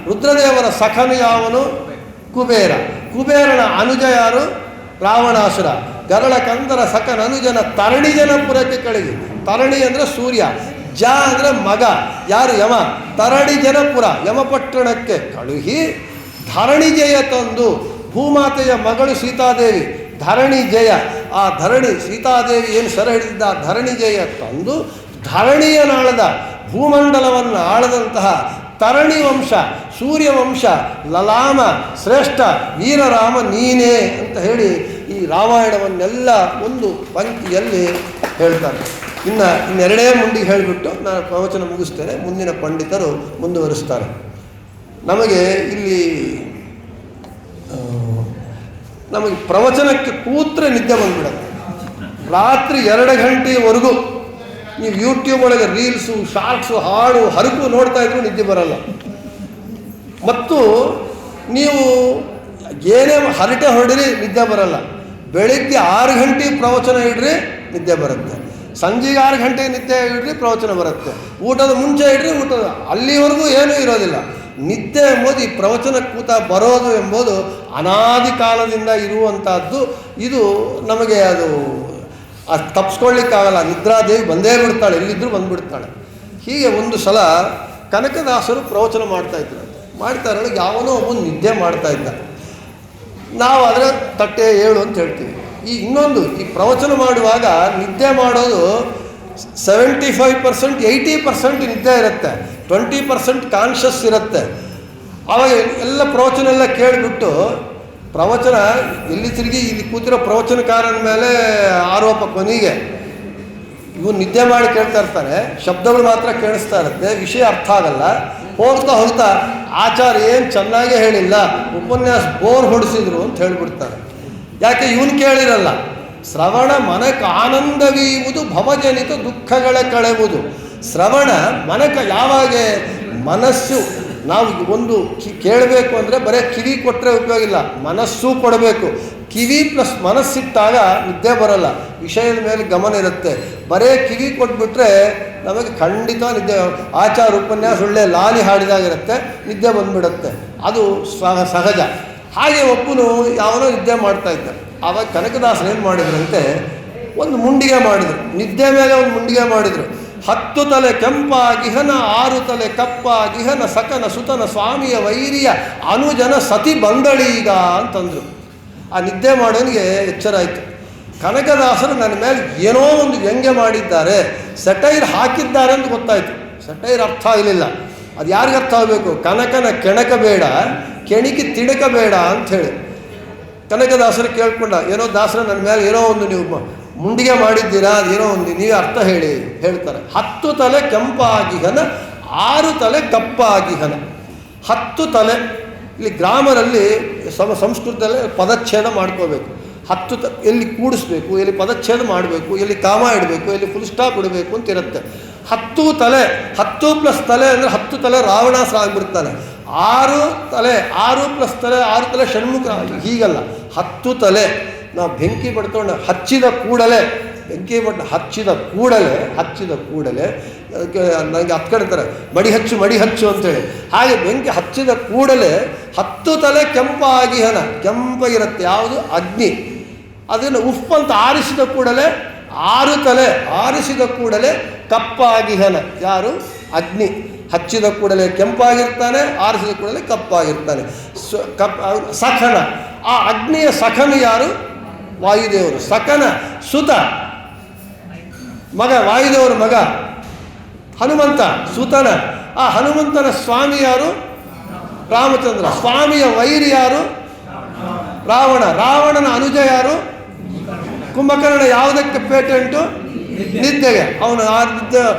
ರುದ್ರದೇವರ ಸಖನು ಯಾವನು? ಕುಬೇರ. ಕುಬೇರನ ಅನುಜ ಯಾರು? ರಾವಣಾಸುರ. ಗರಳ ಕಂದರ ಸಕ ನನುಜನ ತರಣಿಜನ ಪುರಕ್ಕೆ ಕಳುಹಿ. ತರಣಿ ಅಂದರೆ ಸೂರ್ಯ, ಜ ಅಂದರೆ ಮಗ, ಯಾರು? ಯಮ. ತರಣಿ ಜನಪುರ ಯಮಪಟ್ಟಣಕ್ಕೆ ಕಳುಹಿ ಧರಣಿಜಯ ತಂದು, ಭೂಮಾತೆಯ ಮಗಳು ಸೀತಾದೇವಿ ಧರಣಿಜಯ. ಆ ಧರಣಿ ಸೀತಾದೇವಿ ಏನು ಸೆರೆ ಹಿಡಿದಿದ್ದ ಆ ಧರಣಿಜಯ ತಂದು ಧರಣಿಯ ನಾಳದ ಭೂಮಂಡಲವನ್ನು ಆಳದಂತಹ ತರಣಿ ವಂಶ, ಸೂರ್ಯವಂಶ, ಲಲಾಮ ಶ್ರೇಷ್ಠ ವೀರರಾಮ ನೀನೇ ಅಂತ ಹೇಳಿ ಈ ರಾಮಾಯಣವನ್ನೆಲ್ಲ ಒಂದು ಪಂಕ್ತಿಯಲ್ಲಿ ಹೇಳ್ತಾರೆ. ಇನ್ನೆರಡೇ ಮುಂಡಿಗೆ ಹೇಳಿಬಿಟ್ಟು ನಾನು ಪ್ರವಚನ ಮುಗಿಸ್ತೇನೆ. ಮುಂದಿನ ಪಂಡಿತರು ಮುಂದುವರಿಸ್ತಾರೆ. ನಮಗೆ ಇಲ್ಲಿ ನಮಗೆ ಪ್ರವಚನಕ್ಕೆ ಕೂತ್ರೆ ನಿದ್ದೆ ಬಂದುಬಿಡುತ್ತೆ. ರಾತ್ರಿ 2 ಗಂಟೆಯವರೆಗೂ ನೀವು ಯೂಟ್ಯೂಬ್ ಒಳಗೆ ರೀಲ್ಸು, ಶಾರ್ಟ್ಸು, ಹಾಡು, ಹರಕು ನೋಡ್ತಾ ಇದ್ರು ನಿದ್ದೆ ಬರಲ್ಲ. ಮತ್ತು ನೀವು ಏನೇ ಹರಟೆ ಹೊಡಿರಿ ನಿದ್ದೆ ಬರಲ್ಲ. ಬೆಳಿಗ್ಗೆ 6 ಗಂಟೆ ಪ್ರವಚನ ಇಡ್ರಿ ನಿದ್ದೆ ಬರುತ್ತೆ, ಸಂಜೆಗೆ 6 ಗಂಟೆಗೆ ನಿದ್ದೆ ಇಡ್ರಿ ಪ್ರವಚನ ಬರುತ್ತೆ, ಊಟದ ಮುಂಚೆ ಇಡ್ರಿ ಊಟದ ಅಲ್ಲಿವರೆಗೂ ಏನೂ ಇರೋದಿಲ್ಲ. ನಿದ್ದೆ ಎಂಬುದು ಈ ಪ್ರವಚನ ಕೂತ ಬರೋದು ಎಂಬುದು ಅನಾದಿ ಕಾಲದಿಂದ ಇರುವಂಥದ್ದು. ಇದು ನಮಗೆ ಅದು ತಪ್ಪಿಸ್ಕೊಳ್ಳಿಕ್ಕಾಗಲ್ಲ. ನಿದ್ರಾದೇವಿ ಬಂದೇ ಬಿಡ್ತಾಳೆ, ಎಲ್ಲಿದ್ದರೂ ಬಂದುಬಿಡ್ತಾಳೆ. ಹೀಗೆ ಒಂದು ಸಲ ಕನಕದಾಸರು ಪ್ರವಚನ ಮಾಡ್ತಾಯಿದ್ರು. ಮಾಡ್ತಾ ಇರೋರಿಗೆ ಯಾವನೋ ಒಬ್ಬನು ನಿದ್ದೆ ಮಾಡ್ತಾಯಿದ್ದ. ನಾವು ಅದರ ತಟ್ಟೆ 7 ಅಂತ ಹೇಳ್ತೀವಿ. ಇನ್ನೊಂದು ಈ ಪ್ರವಚನ ಮಾಡುವಾಗ ನಿದ್ದೆ ಮಾಡೋದು 75%, 80% ನಿದ್ದೆ ಇರುತ್ತೆ, 20% ಕಾನ್ಷಿಯಸ್ ಇರುತ್ತೆ. ಆವಾಗ ಎಲ್ಲ ಪ್ರವಚನ ಎಲ್ಲ ಕೇಳಿಬಿಟ್ಟು ಪ್ರವಚನ ಎಲ್ಲಿ ತಿರುಗಿ ಇಲ್ಲಿ ಕೂತಿರೋ ಪ್ರವಚನಕಾರನ ಮೇಲೆ ಆರೋಪ. ಕೊನೆಗೆ ಇವನು ನಿದ್ದೆ ಮಾಡಿ ಕೇಳ್ತಾ ಇರ್ತಾನೆ, ಶಬ್ದಗಳು ಮಾತ್ರ ಕೇಳಿಸ್ತಾ ಇರುತ್ತೆ, ವಿಷಯ ಅರ್ಥ ಆಗಲ್ಲ. ಹೋಗ್ತಾ ಆಚಾರ್ಯ ಏನು ಚೆನ್ನಾಗೇ ಹೇಳಿಲ್ಲ, ಉಪನ್ಯಾಸ ಬೋರ್ ಹೊಡಿಸಿದ್ರು ಅಂತ ಹೇಳಿಬಿಡ್ತಾರೆ. ಯಾಕೆ ಇವನು ಕೇಳಿರಲ್ಲ. ಶ್ರವಣ ಮನಕ್ಕೆ ಆನಂದವೀಯುವುದು, ಭವಜನಿತ ದುಃಖಗಳ ಕಳೆಯುವುದು. ಶ್ರವಣ ಮನಕ ಯಾವಾಗ ಮನಸ್ಸು, ನಾವು ಒಂದು ಕೇಳಬೇಕು ಅಂದರೆ ಬರೀ ಕಿವಿ ಕೊಟ್ಟರೆ ಉಪಯೋಗ ಇಲ್ಲ, ಮನಸ್ಸು ಕೊಡಬೇಕು. ಕಿವಿ ಪ್ಲಸ್ ಮನಸ್ಸಿಟ್ಟಾಗ ನಿದ್ದೆ ಬರಲ್ಲ, ವಿಷಯದ ಮೇಲೆ ಗಮನ ಇರುತ್ತೆ. ಬರೇ ಕಿವಿ ಕೊಟ್ಬಿಟ್ರೆ ನಮಗೆ ಖಂಡಿತ ನಿದ್ದೆ. ಆಚಾರ ಉಪನ್ಯಾಸ ಒಳ್ಳೆ ಲಾಲಿ ಹಾಡಿದಾಗಿರುತ್ತೆ, ನಿದ್ದೆ ಬಂದುಬಿಡುತ್ತೆ, ಅದು ಸಹಜ. ಹಾಗೆ ಒಬ್ಬನು ಯಾವನೋ ನಿದ್ದೆ ಮಾಡ್ತಾಯಿದ್ದ. ಆವಾಗ ಕನಕದಾಸರು ಏನು ಮಾಡಿದ್ರಂತೆ, ಒಂದು ಮುಂಡಿಗೆ ಮಾಡಿದರು, ನಿದ್ದೆ ಮೇಲೆ ಒಂದು ಮುಂಡಿಗೆ ಮಾಡಿದರು. 10 ತಲೆ ಕೆಂಪಾಗಿಹನ 6 ತಲೆ ಕಪ್ಪಾಗಿಹನ ಸಕನ ಸುತನ ಸ್ವಾಮಿಯ ವೈರಿಯ ಅನುಜನ ಸತಿ ಬಂದಳೀಗ ಅಂತಂದರು. ಆ ನಿದ್ದೆ ಮಾಡೋನಿಗೆ ಎಚ್ಚರ ಆಯಿತು. ಕನಕದಾಸರು ನನ್ನ ಮೇಲೆ ಏನೋ ಒಂದು ವ್ಯಂಗ್ಯ ಮಾಡಿದ್ದಾರೆ, ಸೆಟೈರ್ ಹಾಕಿದ್ದಾರೆ ಅಂತ ಗೊತ್ತಾಯಿತು. ಸೆಟೈರ್ ಅರ್ಥ ಆಗಲಿಲ್ಲ. ಅದು ಯಾರಿಗೆ ಅರ್ಥ ಆಗಬೇಕು? ಕನಕನ ಕೆಣಕ ಬೇಡ, ಕೆಣಿಕೆ ತಿಣಕ ಬೇಡ ಅಂಥೇಳಿ ಕನಕದಾಸರು ಕೇಳ್ಕೊಂಡ. ಏನೋ ದಾಸರ ನನ್ನ ಮೇಲೆ ಏನೋ ಒಂದು ನೀವು ಮುಂಡಿಗೆ ಮಾಡಿದ್ದೀರಾ, ಅದೇನೋ ಒಂದು ನೀವೇ ಅರ್ಥ ಹೇಳ್ತಾರೆ. 10 ತಲೆ ಕೆಂಪಾಗಿಹನ 6 ತಲೆ ಕಪ್ಪಾಗಿಹನ. 10 ತಲೆ ಇಲ್ಲಿ ಗ್ರಾಮರಲ್ಲಿ ಸಂಸ್ಕೃತದಲ್ಲೇ ಪದಚ್ಛೇದ ಮಾಡ್ಕೋಬೇಕು. 10 ಎಲ್ಲಿ ಕೂಡಿಸ್ಬೇಕು, ಎಲ್ಲಿ ಪದಚ್ಛೇದ ಮಾಡಬೇಕು, ಎಲ್ಲಿ ಕಾಮ ಇಡಬೇಕು, ಎಲ್ಲಿ ಫುಲ್ ಸ್ಟಾಪ್ ಇಡಬೇಕು ಅಂತ ಇರುತ್ತೆ. 10 ತಲೆ, 10 ಪ್ಲಸ್ ತಲೆ ಅಂದರೆ 10 ತಲೆ ರಾವಣಾಸುರ ಆಗಿಬಿಡ್ತಾನೆ. 6 ತಲೆ, 6 ಪ್ಲಸ್ ತಲೆ 6 ತಲೆ ಷಣ್ಮುಖ. ಹೀಗಲ್ಲ, 10 ತಲೆ. ನಾವು ಬೆಂಕಿ ಬಡ್ಕೊಂಡು ಹಚ್ಚಿದ ಕೂಡಲೇ, ಬೆಂಕಿ ಬಟ್ಟು ಹಚ್ಚಿದ ಕೂಡಲೇ ನನಗೆ ಹತ್ತು ಕಡಿತಾರೆ ಮಡಿ ಹಚ್ಚು ಅಂತೇಳಿ. ಹಾಗೆ ಬೆಂಕಿ ಹಚ್ಚಿದ ಕೂಡಲೇ 10 ತಲೆ ಕೆಂಪಾಗಿಹನ, ಕೆಂಪಾಗಿರುತ್ತೆ ಯಾವುದು? ಅಗ್ನಿ. ಅದನ್ನು ಉಪ್ಪಂತ ಆರಿಸಿದ ಕೂಡಲೇ 6 ತಲೆ, ಆರಿಸಿದ ಕೂಡಲೇ ಕಪ್ಪಾಗಿಹನ. ಯಾರು? ಅಗ್ನಿ. ಹಚ್ಚಿದ ಕೂಡಲೇ ಕೆಂಪಾಗಿರ್ತಾನೆ, ಆರಿಸಿದ ಕೂಡಲೇ ಕಪ್ಪಾಗಿರ್ತಾನೆ. ಸಖನ, ಆ ಅಗ್ನಿಯ ಸಖನ ಯಾರು? ವಾಯುದೇವರು. ಸಖನ ಸುತ ಮಗ, ವಾಯುದೇವರ ಮಗ ಹನುಮಂತ, ಸುತನ. ಆ ಹನುಮಂತನ ಸ್ವಾಮಿ ಯಾರು? ರಾಮಚಂದ್ರ. ಸ್ವಾಮಿಯ ವೈರಿ ಯಾರು? ರಾವಣ. ರಾವಣನ ಅನುಜ ಯಾರು? ಕುಂಭಕರ್ಣ. ಯಾವುದಕ್ಕೆ ಪೇಟೆಂಟು? ನಿದ್ದೆಗೆ. ಅವನು ಆ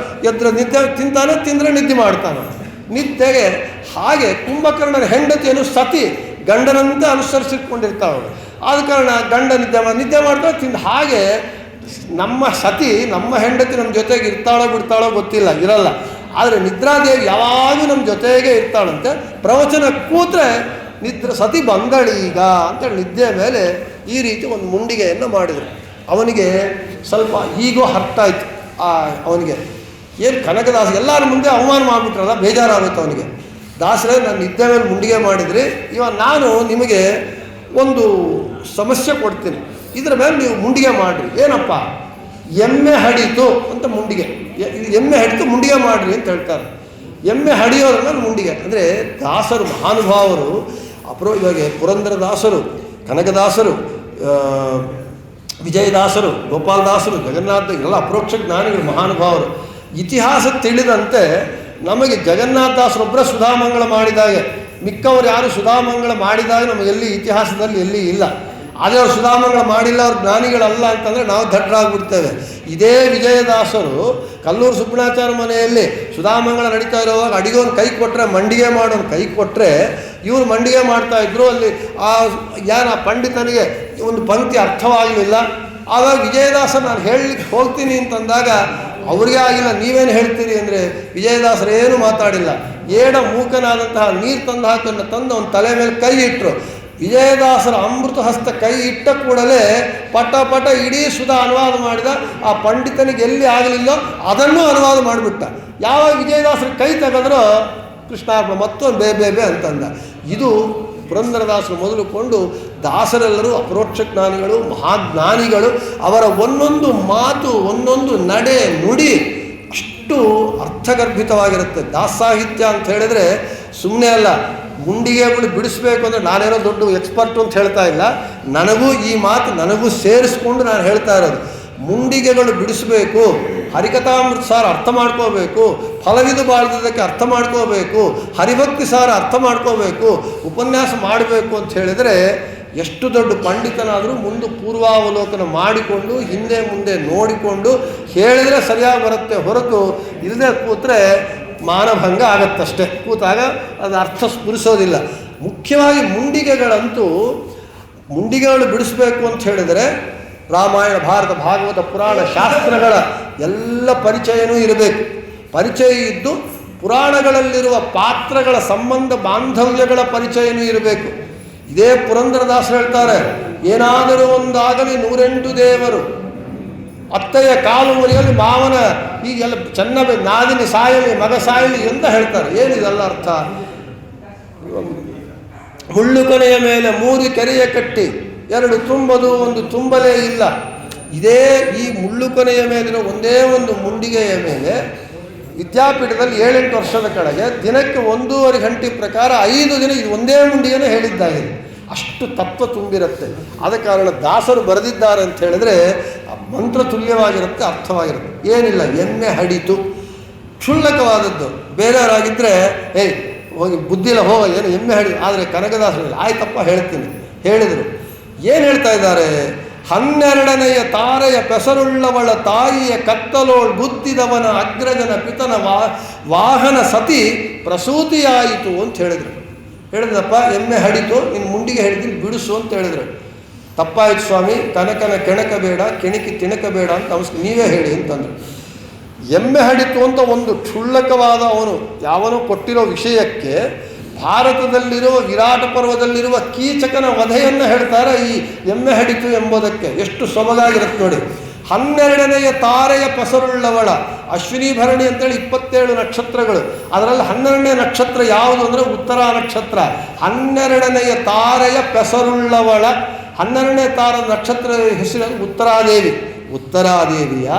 ನಿದ್ದೆ ತಿಂತಾನೆ, ತಿಂದರೆ ನಿದ್ದೆ ಮಾಡ್ತಾನೆ ನಿದ್ದೆಗೆ. ಹಾಗೆ ಕುಂಭಕರ್ಣನ ಹೆಂಡತಿಯನ್ನು ಸತಿ ಗಂಡನಂತೆ ಅನುಸರಿಸಿಕೊಂಡಿರ್ತಾವಳು. ಆದ ಕಾರಣ ಗಂಡ ನಿದ್ದೆ ಮಾಡ್ತಾಳೆ, ತಿಂದು. ಹಾಗೆ ನಮ್ಮ ಸತಿ, ನಮ್ಮ ಹೆಂಡತಿ ನಮ್ಮ ಜೊತೆಗೆ ಇರ್ತಾಳೋ ಬಿಡ್ತಾಳೋ ಗೊತ್ತಿಲ್ಲ, ಇರಲ್ಲ. ಆದರೆ ನಿದ್ರಾದೇವಿ ಯಾವಾಗಲೂ ನಮ್ಮ ಜೊತೆಗೆ ಇರ್ತಾಳಂತೆ. ಪ್ರವಚನ ಕೂತ್ರೆ ಸತಿ ಬಂದಳೀಗ ಅಂತೇಳಿ ನಿದ್ದೆ ಮೇಲೆ ಈ ರೀತಿ ಒಂದು ಮುಂಡಿಗೆಯನ್ನು ಮಾಡಿದರು. ಅವನಿಗೆ ಸ್ವಲ್ಪ ಈಗೋ ಹರ್ಟಾಯ್ತು. ಅವನಿಗೆ ಏನು ಕನಕದಾಸ ಎಲ್ಲರ ಮುಂದೆ ಅವಮಾನ ಮಾಡಿಬಿಟ್ರಲ್ಲ, ಬೇಜಾರಾಗುತ್ತೆ ಅವನಿಗೆ. ದಾಸರೇ, ನಾನು ನಿದ್ದೆ ಮೇಲೆ ಮುಂಡಿಗೆ ಮಾಡಿದ್ರಿ, ಇವಾಗ ನಾನು ನಿಮಗೆ ಒಂದು ಸಮಸ್ಯೆ ಕೊಡ್ತೀನಿ, ಇದರ ಮೇಲೆ ನೀವು ಮುಂಡಿಗೆ ಮಾಡಿರಿ. ಏನಪ್ಪ? ಎಮ್ಮೆ ಹಡೀತು ಅಂತ ಮುಂಡಿಗೆ. ಎಮ್ಮೆ ಹಡಿತು ಮುಂಡಿಗೆ ಮಾಡಿರಿ ಅಂತ ಹೇಳ್ತಾರೆ. ಎಮ್ಮೆ ಹಡಿಯೋದ್ರ ಮೇಲೆ ಮುಂಡಿಗೆ ಅಂದರೆ ದಾಸರು ಮಹಾನುಭಾವರು. ಇವಾಗ ಪುರಂದರದಾಸರು, ಕನಕದಾಸರು, ವಿಜಯದಾಸರು, ಗೋಪಾಲದಾಸರು, ಜಗನ್ನಾಥ, ಎಲ್ಲ ಅಪರೋಕ್ಷ ಜ್ಞಾನಿಗಳು, ಮಹಾನುಭಾವರು. ಇತಿಹಾಸ ತಿಳಿದಂತೆ ನಮಗೆ ಜಗನ್ನಾಥದಾಸರೊಬ್ಬರೇ ಸುಧಾಮಂಗಳ ಮಾಡಿದಾಗ, ಮಿಕ್ಕವರು ಯಾರು ಸುಧಾಮಂಗಳ ಮಾಡಿದಾಗ ನಮಗೆಲ್ಲಿ ಇತಿಹಾಸದಲ್ಲಿ ಎಲ್ಲಿ ಇಲ್ಲ. ಆದರೆ ಅವ್ರು ಸುಧಾಮಂಗಳ ಮಾಡಿಲ್ಲ, ಅವ್ರು ಜ್ಞಾನಿಗಳಲ್ಲ ಅಂತಂದರೆ ನಾವು ದಡ್ಡರಾಗ್ಬಿಡ್ತೇವೆ. ಇದೇ ವಿಜಯದಾಸರು ಕಲ್ಲೂರು ಸುಬ್ಬಣಾಚಾರ್ಯ ಮನೆಯಲ್ಲಿ ಸುಧಾಮಂಗಳ ನಡೀತಾ ಇರುವಾಗ ಅಡಿಗೋನು ಕೈ ಕೊಟ್ಟರೆ, ಮಂಡಿಗೆ ಮಾಡೋನು ಕೈ ಕೊಟ್ಟರೆ ಇವರು ಮಂಡಿಗೆ ಮಾಡ್ತಾಯಿದ್ರು. ಅಲ್ಲಿ ಆ ಪಂಡಿತನಿಗೆ ಒಂದು ಪಂಕ್ತಿ ಅರ್ಥವಾಗಲಿಲ್ಲ. ಆವಾಗ ವಿಜಯದಾಸರು ನಾನು ಹೇಳಲಿಕ್ಕೆ ಹೋಗ್ತೀನಿ ಅಂತಂದಾಗ ಅವ್ರಿಗೆ ಆಗಿಲ್ಲ, ನೀವೇನು ಹೇಳ್ತೀರಿ ಅಂದರೆ ವಿಜಯದಾಸರೇನು ಮಾತಾಡಿಲ್ಲ. ಏಡ ಮೂಕನಾದಂತಹ ನೀರು ತಂದು ಹಾಕನ್ನು ತಂದು ಅವನ ತಲೆ ಮೇಲೆ ಕೈ ಇಟ್ಟರು. ವಿಜಯದಾಸರ ಅಮೃತ ಹಸ್ತ ಕೈ ಇಟ್ಟ ಕೂಡಲೇ ಪಟ ಪಟ ಇಡೀ ಸುಧಾ ಅನುವಾದ ಮಾಡಿದ. ಆ ಪಂಡಿತನಿಗೆ ಎಲ್ಲಿ ಆಗಲಿಲ್ಲೋ ಅದನ್ನೂ ಅನುವಾದ ಮಾಡಿಬಿಟ್ಟ. ಯಾವಾಗ ವಿಜಯದಾಸರ ಕೈ ತೆಗೆದ್ರೋ ಕೃಷ್ಣಾರ್ಪಣ ಮತ್ತೊಂದು ಬೇಬೇ ಅಂತಂದ. ಇದು ಪುರಂದರದಾಸರು ಮೊದಲುಕೊಂಡು ದಾಸರೆಲ್ಲರೂ ಅಪರೋಕ್ಷ ಜ್ಞಾನಿಗಳು, ಮಹಾಜ್ಞಾನಿಗಳು. ಅವರ ಒಂದೊಂದು ಮಾತು, ಒಂದೊಂದು ನಡೆ ನುಡಿ ಅಷ್ಟು ಅರ್ಥಗರ್ಭಿತವಾಗಿರುತ್ತೆ. ದಾಸ ಸಾಹಿತ್ಯ ಅಂತ ಹೇಳಿದರೆ ಸುಮ್ಮನೆ ಅಲ್ಲ. ಮುಂಡಿಗೆಗಳು ಬಿಡಿಸ್ಬೇಕು ಅಂದರೆ ನಾನೇನೋ ದೊಡ್ಡ ಎಕ್ಸ್ಪರ್ಟು ಅಂತ ಹೇಳ್ತಾ ಇಲ್ಲ, ನನಗೂ ಈ ಮಾತು ನನಗೂ ಸೇರಿಸ್ಕೊಂಡು ನಾನು ಹೇಳ್ತಾ ಇರೋದು. ಮುಂಡಿಗೆಗಳು ಬಿಡಿಸಬೇಕು, ಹರಿಕಥಾಮೃತ ಸಾರ ಅರ್ಥ ಮಾಡ್ಕೋಬೇಕು, ಫಲವಿದು ಬಾಳ್ದಕ್ಕೆ ಅರ್ಥ ಮಾಡ್ಕೋಬೇಕು, ಹರಿಭಕ್ತಿ ಸಾರ ಅರ್ಥ ಮಾಡ್ಕೋಬೇಕು, ಉಪನ್ಯಾಸ ಮಾಡಬೇಕು ಅಂತ ಹೇಳಿದರೆ ಎಷ್ಟು ದೊಡ್ಡ ಪಂಡಿತನಾದರೂ ಮುಂದೆ ಪೂರ್ವಾವಲೋಕನ ಮಾಡಿಕೊಂಡು ಹಿಂದೆ ಮುಂದೆ ನೋಡಿಕೊಂಡು ಹೇಳಿದರೆ ಸರಿಯಾಗಿ ಬರುತ್ತೆ ಹೊರತು ಇಲ್ಲದೆ ಕೂತ್ರೆ ಮಾನಭಂಗ ಆಗತ್ತಷ್ಟೇ. ಕೂತಾಗ ಅದು ಅರ್ಥ ಸ್ಫುರಿಸೋದಿಲ್ಲ. ಮುಖ್ಯವಾಗಿ ಮುಂಡಿಗೆಗಳು ಬಿಡಿಸ್ಬೇಕು ಅಂತ ಹೇಳಿದರೆ ರಾಮಾಯಣ, ಭಾರತ, ಭಾಗವತ, ಪುರಾಣ, ಶಾಸ್ತ್ರಗಳ ಎಲ್ಲ ಪರಿಚಯನೂ ಇರಬೇಕು. ಪರಿಚಯ ಇದ್ದು ಪುರಾಣಗಳಲ್ಲಿರುವ ಪಾತ್ರಗಳ ಸಂಬಂಧ ಬಾಂಧವ್ಯಗಳ ಪರಿಚಯನೂ ಇರಬೇಕು. ಇದೇ ಪುರಂದರದಾಸರು ಹೇಳ್ತಾರೆ, ಏನಾದರೂ ಒಂದಾಗಲಿ 108 ದೇವರು, ಅತ್ತೆಯ ಕಾಲು ಮುರಿಯಲಿ, ಮಾವನ ಹೀಗೆಲ್ಲ ಚೆನ್ನ ನಾದಿನಿ ಸಾಯಲಿ, ಮಗ ಸಾಯಲಿ ಅಂತ ಹೇಳ್ತಾರೆ. ಏನಿದೆಲ್ಲ ಅರ್ಥ? ಮುಳ್ಳು ಕೊನೆಯ ಮೇಲೆ 3 ಕೆರೆಯ ಕಟ್ಟಿ 2 ತುಂಬದು 1 ತುಂಬಲೇ ಇಲ್ಲ. ಇದೇ ಈ ಮುಳ್ಳು ಕೊನೆಯ ಮೇಲಿರೋ ಒಂದೇ ಒಂದು ಮುಂಡಿಗೆಯ ಮೇಲೆ ವಿದ್ಯಾಪೀಠದಲ್ಲಿ 7-8 ವರ್ಷದ ಕೆಳಗೆ ದಿನಕ್ಕೆ 1.5 ಗಂಟೆ ಪ್ರಕಾರ 5 ದಿನ ಇದು ಒಂದೇ ಮುಂಡಿಗೆನೇ ಹೇಳಿದ್ದಾಗಿದೆ. ಅಷ್ಟು ತತ್ವ ತುಂಬಿರುತ್ತೆ. ಆದ ಕಾರಣ ದಾಸರು ಬರೆದಿದ್ದಾರೆ ಅಂತ ಹೇಳಿದ್ರೆ ಮಂತ್ರ ತುಲ್ಯವಾಗಿರುತ್ತೆ, ಅರ್ಥವಾಗಿರುತ್ತೆ. ಏನಿಲ್ಲ, ಎಮ್ಮೆ ಹಡಿತು, ಕ್ಷುಲ್ಲಕವಾದದ್ದು. ಬೇರೆಯವರಾಗಿದ್ದರೆ ಹೋಗಿ ಬುದ್ಧಿಲ್ಲ ಹೋಗ ಏನು ಎಮ್ಮೆ ಹಡಿ. ಆದರೆ ಕನಕದಾಸರು ಆಯ್ತಪ್ಪ ಹೇಳ್ತೀನಿ ಹೇಳಿದರು. ಏನು ಹೇಳ್ತಾ ಇದ್ದಾರೆ? 12ನೆಯ ತಾರೆಯ ಪೆಸರುಳ್ಳವಳ ತಾಯಿಯ ಕತ್ತಲೋಳ್ ಬುದ್ಧಿದವನ ಅಗ್ರಜನ ಪಿತನ ವಾಹನ ಸತಿ ಪ್ರಸೂತಿಯಾಯಿತು ಅಂತ ಹೇಳಿದ್ರಪ್ಪ. ಎಮ್ಮೆ ಹಡಿತು, ನಿನ್ನ ಮುಂಡಿಗೆ ಹಿಡಿದು ಬಿಡಿಸು ಅಂತ ಹೇಳಿದ್ರು. ತಪ್ಪಾಯ್ತು ಸ್ವಾಮಿ, ಕನಕನ ಕೆಣಕಬೇಡ, ಕೆಣಕಿ ತಿಣಕಬೇಡ ಅಂತ ನೀವೇ ಹೇಳಿ ಅಂತಂದರು. ಎಮ್ಮೆ ಹಡಿತು ಅಂತ ಒಂದು ಕ್ಷುಲ್ಲಕವಾದ ಯಾವನೋ ಕೊಟ್ಟಿರೋ ವಿಷಯಕ್ಕೆ ಭಾರತದಲ್ಲಿರುವ ವಿರಾಟ ಪರ್ವದಲ್ಲಿರುವ ಕೀಚಕನ ವಧೆಯನ್ನು ಹೇಳ್ತಾರೆ ಈ ಎಮ್ಮೆ ಹಡಿತು ಎಂಬುದಕ್ಕೆ. ಎಷ್ಟು ಸೊಬಗಾಗಿರುತ್ತೆ ನೋಡಿ. 12ನೆಯ ತಾರೆಯ ಪೆಸರುಳ್ಳವಳ, ಅಶ್ವಿನಿ ಭರಣಿ ಅಂತೇಳಿ 27 ನಕ್ಷತ್ರಗಳು. ಅದರಲ್ಲಿ 12ನೇ ನಕ್ಷತ್ರ ಯಾವುದು ಅಂದರೆ ಉತ್ತರ ನಕ್ಷತ್ರ. 12ನೆಯ ತಾರೆಯ ಪೆಸರುಳ್ಳವಳ, 12ನೇ ತಾರದ ನಕ್ಷತ್ರ ಹೆಸರು ಉತ್ತರಾದೇವಿ. ಉತ್ತರಾದೇವಿಯ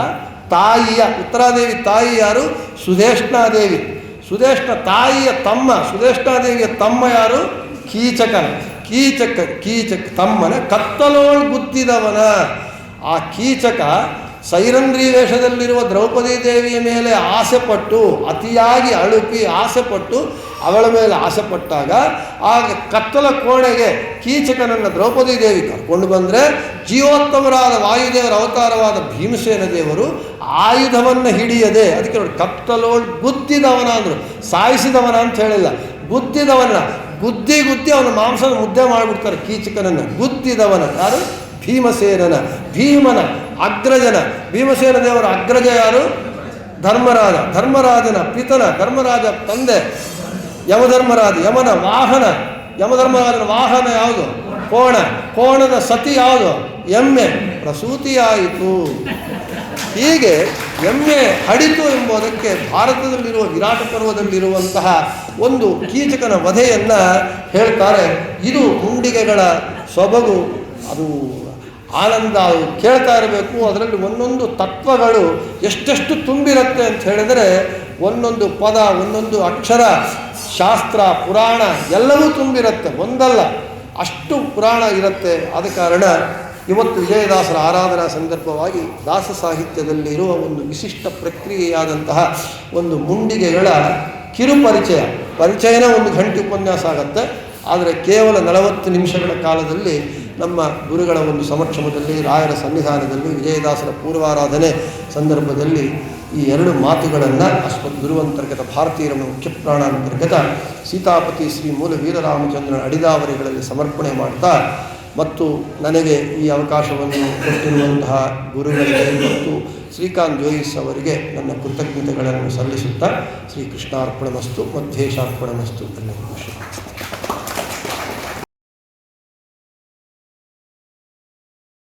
ತಾಯಿಯ, ಉತ್ತರಾದೇವಿ ತಾಯಿ ಯಾರು? ಸುಧೇಷ್ಣಾದೇವಿ. ಸುಧೇಷ್ಣ ತಾಯಿಯ ತಮ್ಮ, ಸುಧೇಷ್ಣಾದೇವಿಯ ತಮ್ಮ ಯಾರು? ಕೀಚಕ ತಮ್ಮನ ಕತ್ತಲೋಳ್ ಬುದ್ಧಿದವನ. ಆ ಕೀಚಕ ಸೈರಂಧ್ರಿ ವೇಷದಲ್ಲಿರುವ ದ್ರೌಪದಿ ದೇವಿಯ ಮೇಲೆ ಆಸೆಪಟ್ಟು, ಅತಿಯಾಗಿ ಅಳುಪಿ ಆಸೆಪಟ್ಟು, ಅವಳ ಮೇಲೆ ಆಸೆಪಟ್ಟಾಗ ಆಗ ಕತ್ತಲ ಕೋಣೆಗೆ ಕೀಚಕನನ್ನು ದ್ರೌಪದಿ ದೇವಿ ಕರ್ಕೊಂಡು ಬಂದರೆ ಜೀವೋತ್ತಮರಾದ ವಾಯುದೇವರ ಅವತಾರವಾದ ಭೀಮಸೇನ ದೇವರು ಆಯುಧವನ್ನು ಹಿಡಿಯದೆ, ಅದಕ್ಕೆ ನೋಡಿ ಕತ್ತಲೋಳ್ ಗುದ್ದಿದವನ ಅಂದರು. ಸಾಯಿಸಿದವನ ಅಂತ ಹೇಳಿಲ್ಲ, ಗುದ್ದಿದವನ. ಗುದ್ದಿ ಅವನ ಮಾಂಸದ ಮುದ್ದೆ ಮಾಡಿಬಿಡ್ತಾರೆ ಕೀಚಕನನ್ನು. ಗುದ್ದಿದವನ ಯಾರು? ಭೀಮನ ಅಗ್ರಜನ. ಭೀಮಸೇನ ದೇವರ ಅಗ್ರಜ ಯಾರು? ಧರ್ಮರಾಜನ ಪಿತನ, ಧರ್ಮರಾಜ ತಂದೆ ಯಮಧರ್ಮರಾಜ. ಯಮಧರ್ಮರಾಜನ ವಾಹನ ಯಾವುದು? ಕೋಣದ ಸತಿ ಯಾವುದು? ಎಮ್ಮೆ. ಪ್ರಸೂತಿಯಾಯಿತು. ಹೀಗೆ ಎಮ್ಮೆ ಹಡಿತು ಎಂಬುದಕ್ಕೆ ಭಾರತದಲ್ಲಿರುವ ವಿರಾಟ ಪರ್ವದಲ್ಲಿರುವಂತಹ ಒಂದು ಕೀಚಕನ ವಧೆಯನ್ನು ಹೇಳ್ತಾರೆ. ಇದು ಮುಂಡಿಗೆಗಳ ಸೊಬಗು, ಅದು ಆನಂದ, ಕೇಳ್ತಾ ಇರಬೇಕು. ಅದರಲ್ಲಿ ಒಂದೊಂದು ತತ್ವಗಳು ಎಷ್ಟೆಷ್ಟು ತುಂಬಿರುತ್ತೆ ಅಂತ ಹೇಳಿದರೆ, ಒಂದೊಂದು ಪದ, ಒಂದೊಂದು ಅಕ್ಷರ, ಶಾಸ್ತ್ರ, ಪುರಾಣ ಎಲ್ಲವೂ ತುಂಬಿರುತ್ತೆ. ಒಂದಲ್ಲ, ಅಷ್ಟು ಪುರಾಣ ಇರುತ್ತೆ. ಆದ ಕಾರಣ ಇವತ್ತು ವಿಜಯದಾಸರ ಆರಾಧನಾ ಸಂದರ್ಭವಾಗಿ ದಾಸ ಸಾಹಿತ್ಯದಲ್ಲಿ ಇರುವ ಒಂದು ವಿಶಿಷ್ಟ ಪ್ರಕ್ರಿಯೆಯಾದಂತಹ ಒಂದು ಮುಂಡಿಗೆಗಳ ಕಿರು ಪರಿಚಯನ 1 ಗಂಟೆ ಉಪನ್ಯಾಸ ಆಗುತ್ತೆ. ಆದರೆ ಕೇವಲ 40 ನಿಮಿಷಗಳ ಕಾಲದಲ್ಲಿ ನಮ್ಮ ಗುರುಗಳ ಒಂದು ಸಮಕ್ಷಮದಲ್ಲಿ, ರಾಯರ ಸನ್ನಿಧಾನದಲ್ಲಿ, ವಿಜಯದಾಸರ ಪೂರ್ವಾರಾಧನೆ ಸಂದರ್ಭದಲ್ಲಿ ಈ 2 ಮಾತುಗಳನ್ನು ಅಸ್ಮದ್ ಗುರುವಂತರ್ಗತ ಭಾರತೀಯರ ಮುಖ್ಯ ಪ್ರಾಣಾಂತರ್ಗತ ಸೀತಾಪತಿ ಶ್ರೀ ಮೂಲ ವೀರರಾಮಚಂದ್ರನ ಅಡಿದಾವರಿಗಳಲ್ಲಿ ಸಮರ್ಪಣೆ ಮಾಡ್ತಾ ಮತ್ತು ನನಗೆ ಈ ಅವಕಾಶವನ್ನು ಕೊಟ್ಟಿರುವಂತಹ ಗುರುಗಳಿಗೆ ಮತ್ತು ಶ್ರೀಕಾಂತ್ ಜೋಯಿಸ್ ಅವರಿಗೆ ನನ್ನ ಕೃತಜ್ಞತೆಗಳನ್ನು ಸಲ್ಲಿಸುತ್ತಾ ಶ್ರೀಕೃಷ್ಣಾರ್ಪಣಮಸ್ತು ಮಧ್ಯೇಶಾರ್ಪಣಮಸ್ತು. ಧನ್ಯವಾದ.